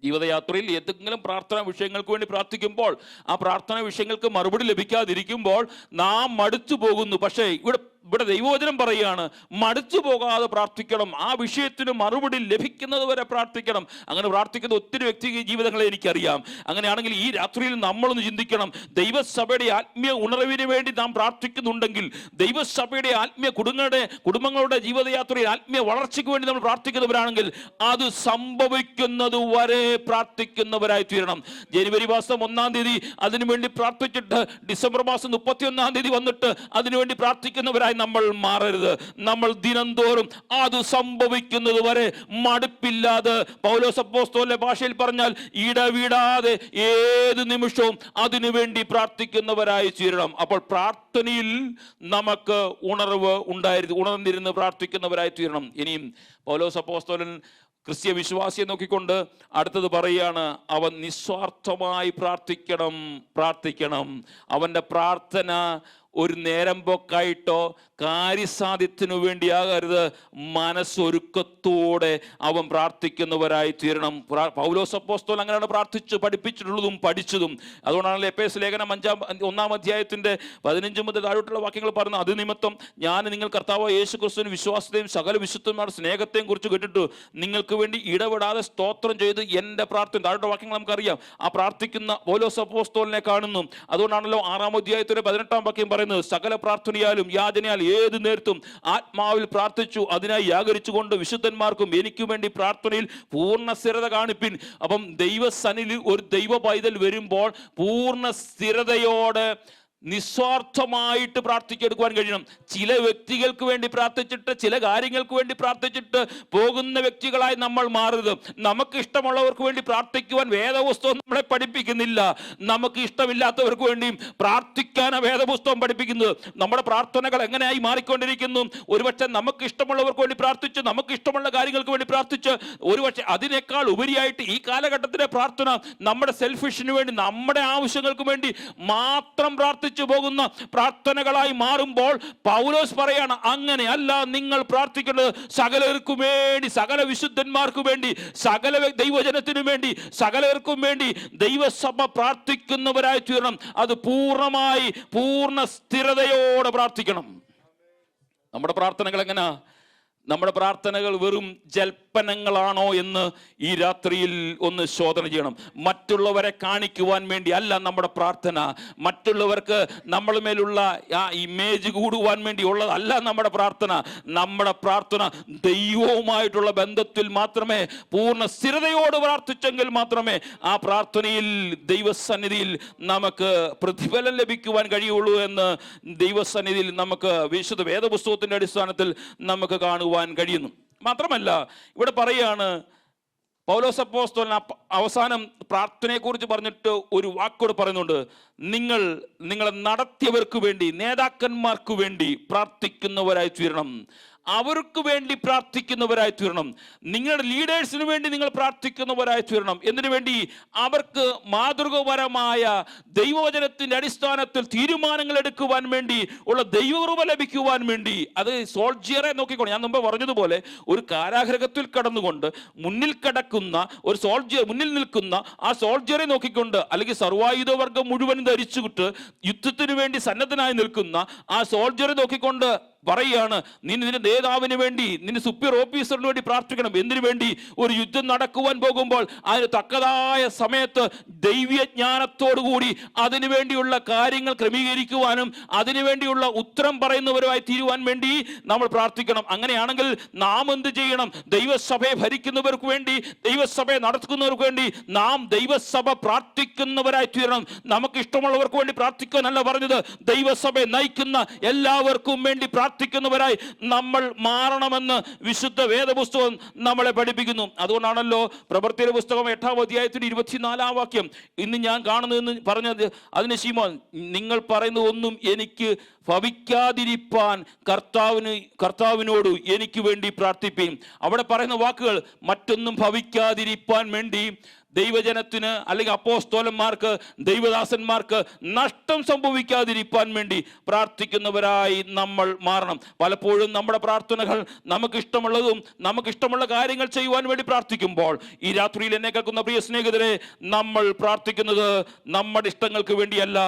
Speaker 1: ജീവിതയാത്രയിൽ ഏതെങ്കിലും പ്രാർത്ഥനാ വിഷയങ്ങൾക്ക് വേണ്ടി പ്രാർത്ഥിക്കുമ്പോൾ ആ പ്രാർത്ഥനാ വിഷയങ്ങൾക്ക് മറുപടി ലഭിക്കാതിരിക്കുമ്പോൾ നാം മടുത്തു പോകുന്നു. പക്ഷേ ഇവിടെ ദൈവവചനം പറയുകയാണ്, മടുത്തു പോകാതെ പ്രാർത്ഥിക്കണം. ആ വിഷയത്തിന് മറുപടി ലഭിക്കുന്നത് വരെ പ്രാർത്ഥിക്കണം. അങ്ങനെ പ്രാർത്ഥിക്കുന്ന ഒത്തിരി വ്യക്തി ജീവിതങ്ങളെ എനിക്കറിയാം. അങ്ങനെയാണെങ്കിൽ ഈ രാത്രിയിൽ നമ്മളൊന്ന് ചിന്തിക്കണം. ദൈവസഭയുടെ ആത്മീയ ഉണർവിന് വേണ്ടി നാം പ്രാർത്ഥിക്കുന്നുണ്ടെങ്കിൽ, ദൈവസഭയുടെ ആത്മീയ കുടുംബങ്ങളുടെ ജീവിതയാത്രയിൽ ആത്മീയ വളർച്ചയ്ക്ക് വേണ്ടി നമ്മൾ പ്രാർത്ഥിക്കുന്നവരാണെങ്കിൽ അത് സംഭവിക്കുന്നത് വരെ പ്രാർത്ഥിക്കുന്നവരായി തീരണം. ജനുവരി മാസം 1-ാം തീയതി അതിനുവേണ്ടി പ്രാർത്ഥിച്ചിട്ട് ഡിസംബർ മാസം 31-ാം തീയതി വന്നിട്ട് അതിനുവേണ്ടി പ്രാർത്ഥിക്കുന്നവരായി നമ്മൾ മാറരുത്. നമ്മൾ ദിനംതോറും അത് സംഭവിക്കുന്നത് വരെ മടുപ്പില്ലാതെ, പൗലോസ് അപ്പോസ്തലന്റെ ഭാഷയിൽ പറഞ്ഞാൽ ഇടവിടാതെ ഏത് നിമിഷവും അതിനുവേണ്ടി പ്രാർത്ഥിക്കുന്നവരായി തീരണം. അപ്പോൾ പ്രാർത്ഥനയിൽ നമുക്ക് ഉണർന്നിരുന്ന് പ്രാർത്ഥിക്കുന്നവരായി തീരണം. ഇനിയും പൗലോസ് അപ്പോസ്തലൻ ക്രിസ്ത്യ വിശ്വാസിയെ നോക്കിക്കൊണ്ട് അടുത്തത് പറയാണ്, അവൻ നിസ്വാർത്ഥമായി പ്രാർത്ഥിക്കണം. അവൻ്റെ പ്രാർത്ഥന ഒരു നേരം പോക്കായിട്ടോ കാര്യസാധ്യത്തിനു വേണ്ടിയാകരുത്, മനസ്സൊരുക്കത്തോടെ അവൻ പ്രാർത്ഥിക്കുന്നവരായി തീരണം. പൗലോസ് അപ്പോസ്തലൻ അങ്ങനെയാണ് പ്രാർത്ഥിച്ചു പഠിപ്പിച്ചിട്ടുള്ളതും പഠിച്ചതും. അതുകൊണ്ടാണ് എഫേസ്യ ലേഖനം 1-ാം അധ്യായത്തിന്റെ 15 മുതൽ താഴോട്ടുള്ള വാക്യങ്ങൾ പറയുന്നത്, അത് നിമിത്തം ഞാൻ നിങ്ങൾ കർത്താവായ യേശു ക്രിസ്തുവിന്റെ വിശ്വാസത്തെയും സകല വിശുദ്ധന്മാരുടെ സ്നേഹത്തെയും കുറിച്ച് കേട്ടിട്ട് നിങ്ങൾക്ക് വേണ്ടി ഇടപെടാതെ സ്തോത്രം ചെയ്ത് എൻ്റെ പ്രാർത്ഥന, താഴോട്ട് വാക്യങ്ങൾ നമുക്കറിയാം, ആ പ്രാർത്ഥിക്കുന്ന പൗലോസ് അപ്പോസ്തലനെ കാണുന്നു. അതുകൊണ്ടാണല്ലോ 6-ാം അധ്യായത്തിന്റെ 18-ാം വാക്യം പറയുന്നത്, സകല പ്രാർത്ഥനയാലും യാചനയാൽ ഏത് നേരത്തും ആത്മാവിൽ പ്രാർത്ഥിച്ചു അതിനായി യാചരിച്ചുകൊണ്ട് വിശുദ്ധന്മാർക്കും എനിക്കും വേണ്ടി പ്രാർത്ഥനയിൽ പൂർണ്ണ സ്ഥിരത കാണിപ്പിൻ. അപ്പം ദൈവസന്നിധിയിൽ ഒരു ദൈവ പൈതൽ വരുമ്പോൾ പൂർണ്ണ സ്ഥിരതയോടെ നിസ്വാർത്ഥമായിട്ട് പ്രാർത്ഥിച്ചെടുക്കുവാൻ കഴിയണം. ചില വ്യക്തികൾക്ക് വേണ്ടി പ്രാർത്ഥിച്ചിട്ട്, ചില കാര്യങ്ങൾക്ക് വേണ്ടി പ്രാർത്ഥിച്ചിട്ട് പോകുന്ന വ്യക്തികളായി നമ്മൾ മാറരുത്. നമുക്ക് ഇഷ്ടമുള്ളവർക്ക് വേണ്ടി പ്രാർത്ഥിക്കുവാൻ വേദപുസ്തകം നമ്മളെ പഠിപ്പിക്കുന്നില്ല. നമുക്ക് ഇഷ്ടമില്ലാത്തവർക്ക് വേണ്ടിയും പ്രാർത്ഥിക്കാൻ വേദപുസ്തകം പഠിപ്പിക്കുന്നത്. നമ്മുടെ പ്രാർത്ഥനകൾ എങ്ങനെയായി മാറിക്കൊണ്ടിരിക്കുന്നു? ഒരുപക്ഷെ നമുക്ക് ഇഷ്ടമുള്ളവർക്ക് വേണ്ടി പ്രാർത്ഥിച്ച്, നമുക്ക് ഇഷ്ടമുള്ള കാര്യങ്ങൾക്ക് വേണ്ടി പ്രാർത്ഥിച്ച്, ഒരുപക്ഷെ അതിനേക്കാൾ ഉപരിയായിട്ട് ഈ കാലഘട്ടത്തിലെ പ്രാർത്ഥന നമ്മുടെ സെൽഫിഷിന് വേണ്ടി, നമ്മുടെ ആവശ്യങ്ങൾക്ക് വേണ്ടി മാത്രം പ്രാർത്ഥിച്ചു പോകുന്ന പ്രാർത്ഥനകളായി മാറുമ്പോൾ പൗലോസ് പറയാണ്, അങ്ങനെയല്ല നിങ്ങൾ പ്രാർത്ഥിക്കേണ്ടത്. സകലർക്കും വേണ്ടി, സകല വിശുദ്ധന്മാർക്കും വേണ്ടി, സകല ദൈവജനത്തിനും വേണ്ടി, സകലർക്കും വേണ്ടി ദൈവസഭ പ്രാർത്ഥിക്കുന്നവരായി തീരണം. അത് പൂർണ്ണമായി പൂർണ്ണ സ്ഥിരതയോടെ പ്രാർത്ഥിക്കണം. നമ്മുടെ പ്രാർത്ഥനകൾ എങ്ങനെയാ? നമ്മുടെ പ്രാർത്ഥനകൾ വെറും ജൽപ്പനങ്ങളാണോ എന്ന് ഈ രാത്രിയിൽ ഒന്ന് ശോധന ചെയ്യണം. മറ്റുള്ളവരെ കാണിക്കുവാൻ വേണ്ടി അല്ല നമ്മുടെ പ്രാർത്ഥന, മറ്റുള്ളവർക്ക് നമ്മുടെ മേലുള്ള ആ ഇമേജ് കൂടുവാൻ വേണ്ടി ഉള്ളതല്ല നമ്മുടെ പ്രാർത്ഥന. നമ്മുടെ പ്രാർത്ഥന ദൈവവുമായിട്ടുള്ള ബന്ധത്തിൽ മാത്രമേ, പൂർണ്ണ സ്ഥിരതയോട് പ്രാർത്ഥിച്ചെങ്കിൽ മാത്രമേ ആ പ്രാർത്ഥനയിൽ ദൈവസന്നിധിയിൽ നമുക്ക് പ്രതിഫലം ലഭിക്കുവാൻ കഴിയുള്ളൂ എന്ന് ദൈവസന്നിധിയിൽ നമുക്ക് വിശുദ്ധ വേദപുസ്തകത്തിന്റെ അടിസ്ഥാനത്തിൽ നമുക്ക് കാണുവാൻ കഴിയുന്നു. മാത്രമല്ല ഇവിടെ പറയാണ്, പൗലോസ് അപ്പോസ്തലൻ അവസാനം പ്രാർത്ഥനയെക്കുറിച്ച് പറഞ്ഞിട്ട് ഒരു വാക്കോട് പറയുന്നുണ്ട്, നിങ്ങളെ നടത്തിയവർക്ക് വേണ്ടി, നേതാക്കന്മാർക്ക് വേണ്ടി പ്രാർത്ഥിക്കുന്നവരായി തീരണം. അവർക്ക് വേണ്ടി പ്രാർത്ഥിക്കുന്നവരായി തീരണം. നിങ്ങളുടെ ലീഡേഴ്സിന് വേണ്ടി നിങ്ങൾ പ്രാർത്ഥിക്കുന്നവരായി തീരണം. എന്തിനു വേണ്ടി? അവർക്ക് മാതൃകപരമായ ദൈവവചനത്തിന്റെ അടിസ്ഥാനത്തിൽ തീരുമാനങ്ങൾ എടുക്കുവാൻ വേണ്ടി ഉള്ള ദൈവകൃപ ലഭിക്കുവാൻ വേണ്ടി. അത് സോൾജിയറെ നോക്കിക്കൊണ്ട്, ഞാൻ മുമ്പ് പറഞ്ഞതുപോലെ, ഒരു കാരാഗൃഹത്തിൽ കടന്നുകൊണ്ട് മുന്നിൽ കിടക്കുന്ന ഒരു സോൾജിയർ, മുന്നിൽ നിൽക്കുന്ന ആ സോൾജിയറെ നോക്കിക്കൊണ്ട്, അല്ലെങ്കിൽ സർവായുധവർഗം മുഴുവൻ ധരിച്ചുവിട്ട് യുദ്ധത്തിന് വേണ്ടി സന്നദ്ധനായി നിൽക്കുന്ന ആ സോൾജിയറെ നോക്കിക്കൊണ്ട് പറയുകയാണ്, നിന്റെ നേതാവിന് വേണ്ടി, നിന്റെ സുപ്പീരിയർ ഓഫീസറിന് വേണ്ടി പ്രാർത്ഥിക്കണം. എന്തിനു വേണ്ടി? ഒരു യുദ്ധം നടക്കുവാൻ പോകുമ്പോൾ അതിന് തക്കതായ സമയത്ത് ദൈവജ്ഞാനത്തോടുകൂടി അതിനു വേണ്ടിയുള്ള കാര്യങ്ങൾ ക്രമീകരിക്കുവാനും അതിനുവേണ്ടിയുള്ള ഉത്തരം പറയുന്നവരുമായി തീരുവാൻ വേണ്ടി നമ്മൾ പ്രാർത്ഥിക്കണം. അങ്ങനെയാണെങ്കിൽ നാം എന്ത് ചെയ്യണം? ദൈവസഭയെ ഭരിക്കുന്നവർക്ക് വേണ്ടി, ദൈവസഭയെ നടത്തുന്നവർക്ക് വേണ്ടി നാം ദൈവസഭ പ്രാർത്ഥിക്കുന്നവരായി തീരണം. നമുക്ക് ഇഷ്ടമുള്ളവർക്ക് വേണ്ടി പ്രാർത്ഥിക്കാനല്ല പറഞ്ഞത്, ദൈവസഭയെ നയിക്കുന്ന എല്ലാവർക്കും വേണ്ടി പ്രാർത്ഥിക്കുന്നവരായി നമ്മൾ മാറണമെന്ന് വിശുദ്ധ വേദപുസ്തകം നമ്മളെ പഠിപ്പിക്കുന്നു. അതുകൊണ്ടാണല്ലോ പ്രവൃത്തിയുടെ പുസ്തകം 8-ാം അധ്യായത്തിന്റെ 24-ാം വാക്യം ഇന്ന് ഞാൻ കാണുന്നതെന്ന് പറഞ്ഞത്. അതിന് ശീമോൻ, നിങ്ങൾ പറയുന്ന ഒന്നും എനിക്ക് ഭവിക്കാതിരിപ്പാൻ കർത്താവിനോട് എനിക്ക് വേണ്ടി പ്രാർത്ഥിപ്പീൻ. അവിടെ പറയുന്ന വാക്കുകൾ മറ്റൊന്നും ഭവിക്കാതിരിപ്പാൻ വേണ്ടി ദൈവജനത്തിന്, അല്ലെങ്കിൽ അപ്പോസ്തലന്മാർക്ക്, ദൈവദാസന്മാർക്ക് നഷ്ടം സംഭവിക്കാതിരിക്കാൻ വേണ്ടി പ്രാർത്ഥിക്കുന്നവരായി നമ്മൾ മാറണം. പലപ്പോഴും നമ്മുടെ പ്രാർത്ഥനകൾ നമുക്കിഷ്ടമുള്ളതും നമുക്കിഷ്ടമുള്ള കാര്യങ്ങൾ ചെയ്യുവാൻ വേണ്ടി പ്രാർത്ഥിക്കുമ്പോൾ, ഈ രാത്രിയിൽ എന്നെ കേൾക്കുന്ന പ്രിയ സ്നേഹിതരെ, നമ്മൾ പ്രാർത്ഥിക്കുന്നത് നമ്മുടെ ഇഷ്ടങ്ങൾക്ക് വേണ്ടിയല്ല.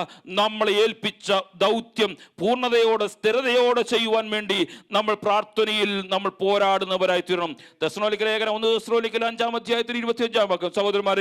Speaker 1: നമ്മളെ ഏൽപ്പിച്ച ദൗത്യം പൂർണ്ണതയോടെ, സ്ഥിരതയോടെ ചെയ്യുവാൻ വേണ്ടി നമ്മൾ പ്രാർത്ഥനയിൽ നമ്മൾ പോരാടുന്നവരായി തീരണം. തെസ്സലോനിക്ക ലേഖനം 1 തെസ്സലോനിക്ക 5-ാം അധ്യായത്തിൽ 25-ാം വാക്യം, സഹോദരന്മാരെ,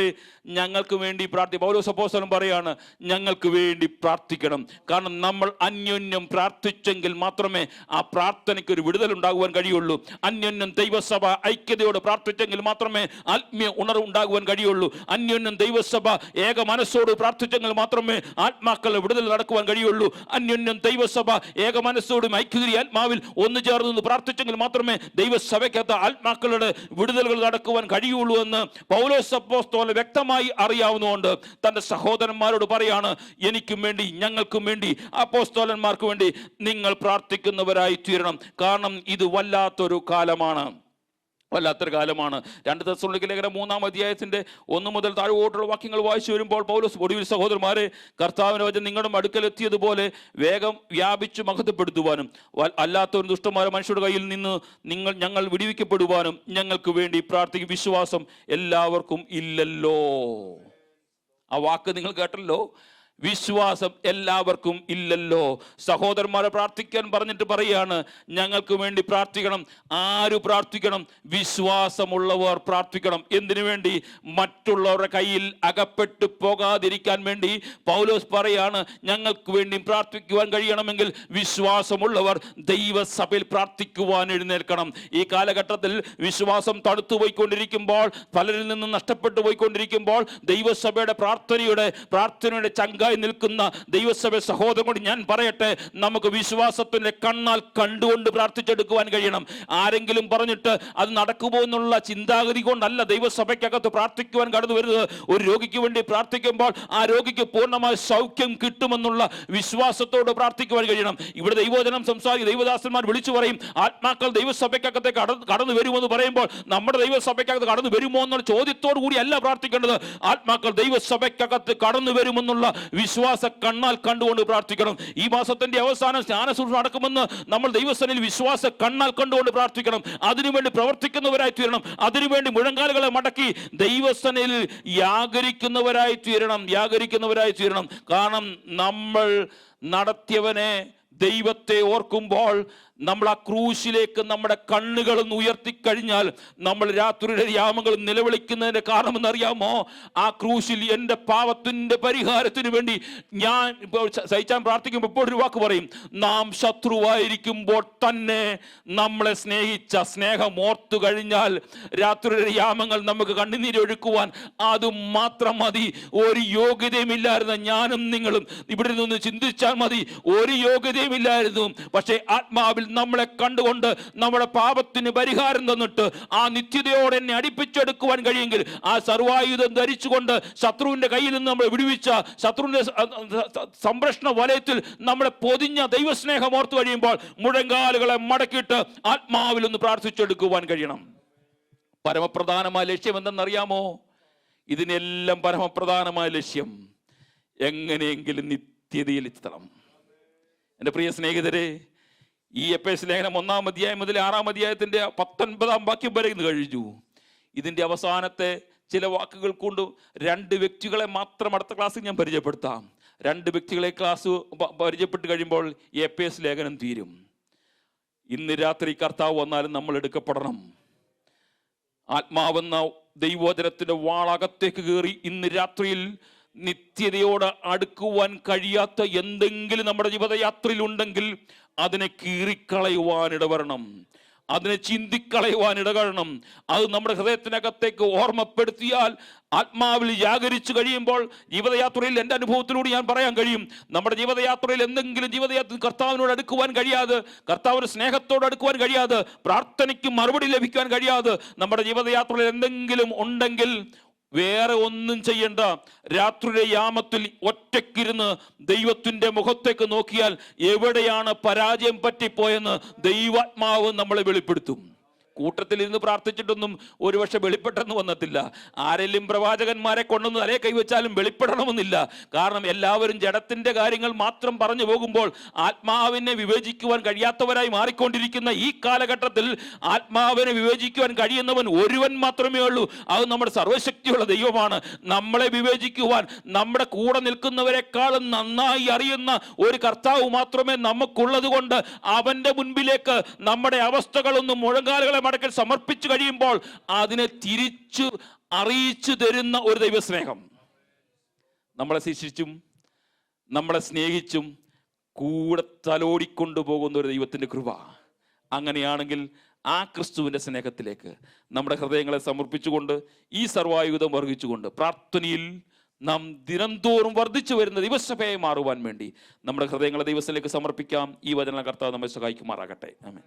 Speaker 1: ഞങ്ങൾക്ക് വേണ്ടി പൗലോസ് അപ്പോസ്തലൻ പറയാണ്, ഞങ്ങൾക്ക് വേണ്ടി പ്രാർത്ഥിക്കണം. കാരണം നമ്മൾ അന്യോന്യം പ്രാർത്ഥിച്ചെങ്കിൽ മാത്രമേ ആ പ്രാർത്ഥനയ്ക്ക് ഒരു വിടുതൽ ഉണ്ടാകുവാൻ കഴിയുള്ളൂ. അന്യോന്യം ദൈവസഭ ഐക്യതയോട് പ്രാർത്ഥിച്ചെങ്കിൽ മാത്രമേ ആത്മീയ ഉണർവ് ഉണ്ടാകുവാൻ കഴിയുള്ളൂ. അന്യോന്യം ദൈവസഭ ഏക മനസ്സോട് പ്രാർത്ഥിച്ചെങ്കിൽ മാത്രമേ ആത്മാക്കളുടെ വിടുതൽ നടക്കുവാൻ കഴിയുള്ളൂ. അന്യോന്യം ദൈവസഭ ഏക മനസ്സോടും ഐക്യതയിൽ ആത്മാവിൽ ഒന്നു ചേർന്ന് പ്രാർത്ഥിച്ചെങ്കിൽ മാത്രമേ ദൈവസഭയ്ക്കകത്ത് ആത്മാക്കളുടെ വിടുതലുകൾ നടക്കുവാൻ കഴിയുള്ളൂ എന്ന് പൗലോസ് അപ്പോസ്തലൻ വ്യക്തമായി അറിയാവുന്നതുകൊണ്ട് തന്റെ സഹോദരന്മാരോട് പറയാണ്, എനിക്കും വേണ്ടി, ഞങ്ങൾക്കും വേണ്ടി, അപ്പോസ്തലന്മാർക്ക് വേണ്ടി നിങ്ങൾ പ്രാർത്ഥിക്കുന്നവരായി തീരണം. കാരണം ഇത് വല്ലാത്തൊരു കാലമാണ്. 2 തെസ്സലോനിക്ക ലേഖനം 3-ാം അധ്യായത്തിന്റെ 1 മുതൽ താഴോട്ടുള്ള വാക്യങ്ങൾ വായിച്ചു വരുമ്പോൾ പൗലോസ് ഒടുവിൽ, സഹോദരന്മാരെ, കർത്താവിന്റെ വചനം നിങ്ങളുടെ അടുക്കൽ എത്തിയതുപോലെ വേഗം വ്യാപിച്ചു മഹത്വപ്പെടുത്തുവാനും അല്ലാത്തൊരു ദുഷ്ടന്മാരെ മനുഷ്യരുടെ കയ്യിൽ നിന്ന് ഞങ്ങൾ വിടുവിക്കപ്പെടുവാനും ഞങ്ങൾക്ക് വേണ്ടി പ്രാർത്ഥിക്കും. വിശ്വാസം എല്ലാവർക്കും ഇല്ലല്ലോ. ആ വാക്ക് നിങ്ങൾ കേട്ടല്ലോ. വിശ്വാസം എല്ലാവർക്കും ഇല്ലല്ലോ. സഹോദരന്മാരെ പ്രാർത്ഥിക്കാൻ പറഞ്ഞിട്ട് പറയാണ്, ഞങ്ങൾക്ക് വേണ്ടി പ്രാർത്ഥിക്കണം. ആര് പ്രാർത്ഥിക്കണം? വിശ്വാസമുള്ളവർ പ്രാർത്ഥിക്കണം. എന്തിനു വേണ്ടി? മറ്റുള്ളവരുടെ കയ്യിൽ അകപ്പെട്ടു പോകാതിരിക്കാൻ വേണ്ടി. പൗലോസ് പറയാണ്, ഞങ്ങൾക്ക് വേണ്ടി പ്രാർത്ഥിക്കുവാൻ കഴിയണമെങ്കിൽ വിശ്വാസമുള്ളവർ ദൈവസഭയിൽ പ്രാർത്ഥിക്കുവാൻ എഴുന്നേൽക്കണം. ഈ കാലഘട്ടത്തിൽ വിശ്വാസം തണുത്തു പോയിക്കൊണ്ടിരിക്കുമ്പോൾ, പലരിൽ നിന്നും നഷ്ടപ്പെട്ടു പോയിക്കൊണ്ടിരിക്കുമ്പോൾ, ദൈവസഭയുടെ പ്രാർത്ഥനയുടെ ചങ്കായി നിൽക്കുന്ന ദൈവസഭ സഹോദരനോട് ഞാൻ പറയട്ടെ, നമുക്ക് വിശ്വാസത്തിന്റെ കണ്ണാൽ കണ്ടുകൊണ്ട് പ്രാർത്ഥിച്ചെടുക്കുവാൻ കഴിയണം. ആരെങ്കിലും പറഞ്ഞിട്ട് അത് നടക്കുമോ എന്നുള്ള ചിന്താഗതി കൊണ്ടല്ല ദൈവസഭയ്ക്കകത്ത് പ്രാർത്ഥിക്കുവാൻ കടന്നു വരുന്നത്. ഒരു രോഗിക്ക് വേണ്ടി പ്രാർത്ഥിക്കുമ്പോൾ ആ രോഗിക്ക് പൂർണ്ണമായ സൗഖ്യം കിട്ടുമെന്നുള്ള വിശ്വാസത്തോട് പ്രാർത്ഥിക്കുവാൻ കഴിയണം. ഇവിടെ ദൈവവചനം സംസാരിക്കും, ദൈവദാസന്മാർ വിളിച്ചു പറയും, ആത്മാക്കൾ ദൈവസഭയ്ക്കകത്തേക്ക് കടന്നു വരുമെന്ന് പറയുമ്പോൾ നമ്മുടെ ദൈവസഭയ്ക്കകത്ത് കടന്നു വരുമോ എന്നുള്ള ചോദ്യത്തോടു കൂടി അല്ല പ്രാർത്ഥിക്കേണ്ടത്. ആത്മാക്കൾ ദൈവസഭയ്ക്കകത്ത് കടന്നു വരുമെന്നുള്ള വിശ്വാസ കണ്ണാൽ കണ്ടുകൊണ്ട് പ്രാർത്ഥിക്കണം. ഈ മാസത്തിന്റെ അവസാനം സ്നാനശുശ്രൂഷ നടക്കുമെന്ന് നമ്മൾ ദൈവസഭയിൽ വിശ്വാസ കണ്ണാൽ കണ്ടുകൊണ്ട് പ്രാർത്ഥിക്കണം. അതിനുവേണ്ടി പ്രവർത്തിക്കുന്നവരായി തീരണം. അതിനുവേണ്ടി മുഴങ്കാലുകളെ മടക്കി ദൈവസഭയിൽ യാഗരിക്കുന്നവരായി തീരണം. കാരണം നമ്മൾ നടത്തിയവനെ, ദൈവത്തെ ഓർക്കുമ്പോൾ നമ്മൾ ആ ക്രൂശിലേക്ക് നമ്മുടെ കണ്ണുകളൊന്ന് ഉയർത്തിക്കഴിഞ്ഞാൽ നമ്മൾ രാത്രിയുടെ യാമങ്ങൾ നിലവിളിക്കുന്നതിന്റെ കാരണമെന്നറിയാമോ? ആ ക്രൂശിൽ എൻ്റെ പാപത്തിന്റെ പരിഹാരത്തിന് വേണ്ടി ഞാൻ ഇപ്പോൾ സഹിച്ചാൻ പ്രാർത്ഥിക്കുമ്പോൾ ഇപ്പോൾ ഒരു വാക്ക് പറയും, നാം ശത്രുവായിരിക്കുമ്പോൾ തന്നെ നമ്മളെ സ്നേഹിച്ച സ്നേഹം ഓർത്തു കഴിഞ്ഞാൽ രാത്രിയുടെ യാമങ്ങൾ നമുക്ക് കണ്ണുനീരൊഴുക്കുവാൻ അത് മാത്രം മതി. ഒരു യോഗ്യതയുമില്ലായിരുന്ന ഞാനും നിങ്ങളും ഇവിടെ നിന്ന് ചിന്തിച്ചാൽ മതി, ഒരു യോഗ്യതയുമില്ലായിരുന്നു. പക്ഷേ ആത്മാവിൽ നമ്മളെ കണ്ടുകൊണ്ട് നമ്മുടെ പാപത്തിന് പരിഹാരം തന്നിട്ട് ആ നിത്യതയോടെ എന്നെ അടുപ്പിച്ചെടുക്കുവാൻ കഴിയുമെങ്കിൽ ആ സർവായുധം ധരിച്ചുകൊണ്ട് ശത്രുവിന്റെ കയ്യിൽ നിന്ന് നമ്മളെ വിടുവിച്ച ശത്രുവിന്റെ സംരക്ഷണ വലയത്തിൽ നമ്മളെ പൊതിഞ്ഞ ദൈവസ്നേഹം ഓർത്തു കഴിയുമ്പോൾ മുഴങ്കാലുകളെ മടക്കിയിട്ട് ആത്മാവിൽ ഒന്ന് പ്രാർത്ഥിച്ചെടുക്കുവാൻ കഴിയണം. പരമപ്രധാനമായ ലക്ഷ്യം എന്തെന്നറിയാമോ? ഇതിനെല്ലാം പരമപ്രധാനമായ ലക്ഷ്യം എങ്ങനെയെങ്കിലും നിത്യതയിൽ എത്തണം. എൻ്റെ പ്രിയ സ്നേഹിതരെ, ഈ എഫേസ്യ ലേഖനം 1-ാം അധ്യായം മുതൽ 6-ാം അധ്യായത്തിന്റെ 19-ാം വാക്യം വരെ ഇന്ന് കഴിഞ്ഞു. ഇതിന്റെ അവസാനത്തെ ചില വാക്കുകൾ കൊണ്ട് 2 വ്യക്തികളെ മാത്രം അടുത്ത ക്ലാസ്സിൽ ഞാൻ പരിചയപ്പെടുത്താം. 2 വ്യക്തികളെ ക്ലാസ് പരിചയപ്പെട്ട് കഴിയുമ്പോൾ ഈ എഫേസ്യ ലേഖനം തീരും. ഇന്ന് രാത്രി കർത്താവ് വന്നാലും നമ്മൾ എടുക്കപ്പെടണം. ആത്മാവെന്ന ദൈവവചനത്തിന്റെ വാളകത്തേക്ക് കയറി ഇന്ന് രാത്രിയിൽ നിത്യതയോട് അടുക്കുവാൻ കഴിയാത്ത എന്തെങ്കിലും നമ്മുടെ ജീവിതയാത്രയിൽ ഉണ്ടെങ്കിൽ അതിനെ കീറിക്കളയുവാൻ ഇടവരണം, അതിനെ ചിന്തിക്കളയുവാൻ ഇടകരണം. അത് നമ്മുടെ ഹൃദയത്തിനകത്തേക്ക് ഓർമ്മപ്പെടുത്തിയാൽ ആത്മാവിൽ ജാഗരിച്ചു കഴിയുമ്പോൾ ജീവിതയാത്രയിൽ എൻ്റെ അനുഭവത്തിലൂടെ ഞാൻ പറയാൻ കഴിയും, നമ്മുടെ ജീവിതയാത്രയിൽ എന്തെങ്കിലും ജീവിതയാത്ര കർത്താവിനോട് അടുക്കുവാൻ കഴിയാതെ, കർത്താവിന് സ്നേഹത്തോട് അടുക്കുവാൻ കഴിയാതെ, പ്രാർത്ഥനയ്ക്ക് മറുപടി ലഭിക്കാൻ കഴിയാതെ നമ്മുടെ ജീവിതയാത്രയിൽ എന്തെങ്കിലും ഉണ്ടെങ്കിൽ വേറെ ഒന്നും ചെയ്യണ്ട. രാത്രിയുടെ യാമത്തിൽ ഒറ്റയ്ക്കിരുന്ന് ദൈവത്തിന്റെ മുഖത്തേക്ക് നോക്കിയാൽ എവിടെയാണ് പരാജയം പറ്റിപ്പോയെന്ന് ദൈവാത്മാവ് നമ്മളെ വെളിപ്പെടുത്തും. കൂട്ടത്തിൽ ഇരുന്ന് പ്രാർത്ഥിച്ചിട്ടൊന്നും ഒരുപക്ഷെ വെളിപ്പെട്ടെന്ന് വന്നിട്ടില്ല. ആരെങ്കിലും പ്രവാചകന്മാരെ കൊണ്ടൊന്ന് തലയെ കൈവച്ചാലും വെളിപ്പെടണമെന്നില്ല. കാരണം എല്ലാവരും ജഡത്തിന്റെ കാര്യങ്ങൾ മാത്രം പറഞ്ഞു പോകുമ്പോൾ ആത്മാവിനെ വിവേചിക്കുവാൻ കഴിയാത്തവരായി മാറിക്കൊണ്ടിരിക്കുന്ന ഈ കാലഘട്ടത്തിൽ ആത്മാവിനെ വിവേചിക്കുവാൻ കഴിയുന്നവൻ ഒരുവൻ മാത്രമേ ഉള്ളൂ. അത് നമ്മുടെ സർവശക്തിയുള്ള ദൈവമാണ്. നമ്മളെ വിവേചിക്കുവാൻ നമ്മുടെ കൂടെ നിൽക്കുന്നവരെക്കാളും നന്നായി അറിയുന്ന ഒരു കർത്താവ് മാത്രമേ നമുക്കുള്ളത് കൊണ്ട് അവന്റെ മുൻപിലേക്ക് നമ്മുടെ അവസ്ഥകളൊന്നും മുഴങ്കാലുകളെ മടക്കൽ സമർപ്പിച്ചു കഴിയുമ്പോൾ അതിനെ തിരിച്ചു അറിയിച്ചു തരുന്ന ഒരു ദൈവസ്നേഹം, നമ്മളെ ശിക്ഷിച്ചും നമ്മളെ സ്നേഹിച്ചും കൂടെ തലോടിക്കൊണ്ടുപോകുന്ന ഒരു ദൈവത്തിന്റെ കൃപ. അങ്ങനെയാണെങ്കിൽ ആ ക്രിസ്തുവിന്റെ സ്നേഹത്തിലേക്ക് നമ്മുടെ ഹൃദയങ്ങളെ സമർപ്പിച്ചുകൊണ്ട് ഈ സർവായുധം വർദ്ധിച്ചുകൊണ്ട് പ്രാർത്ഥനയിൽ നാം ദിനംതോറും വർദ്ധിച്ചു വരുന്ന ദൈവസഭയായി മാറുവാൻ വേണ്ടി നമ്മുടെ ഹൃദയങ്ങളെ ദൈവത്തിലേക്ക് സമർപ്പിക്കാം. ഈ വചന കർത്താവ് നമ്മെ സഹായിക്കുമാറാകട്ടെ. ആമേൻ.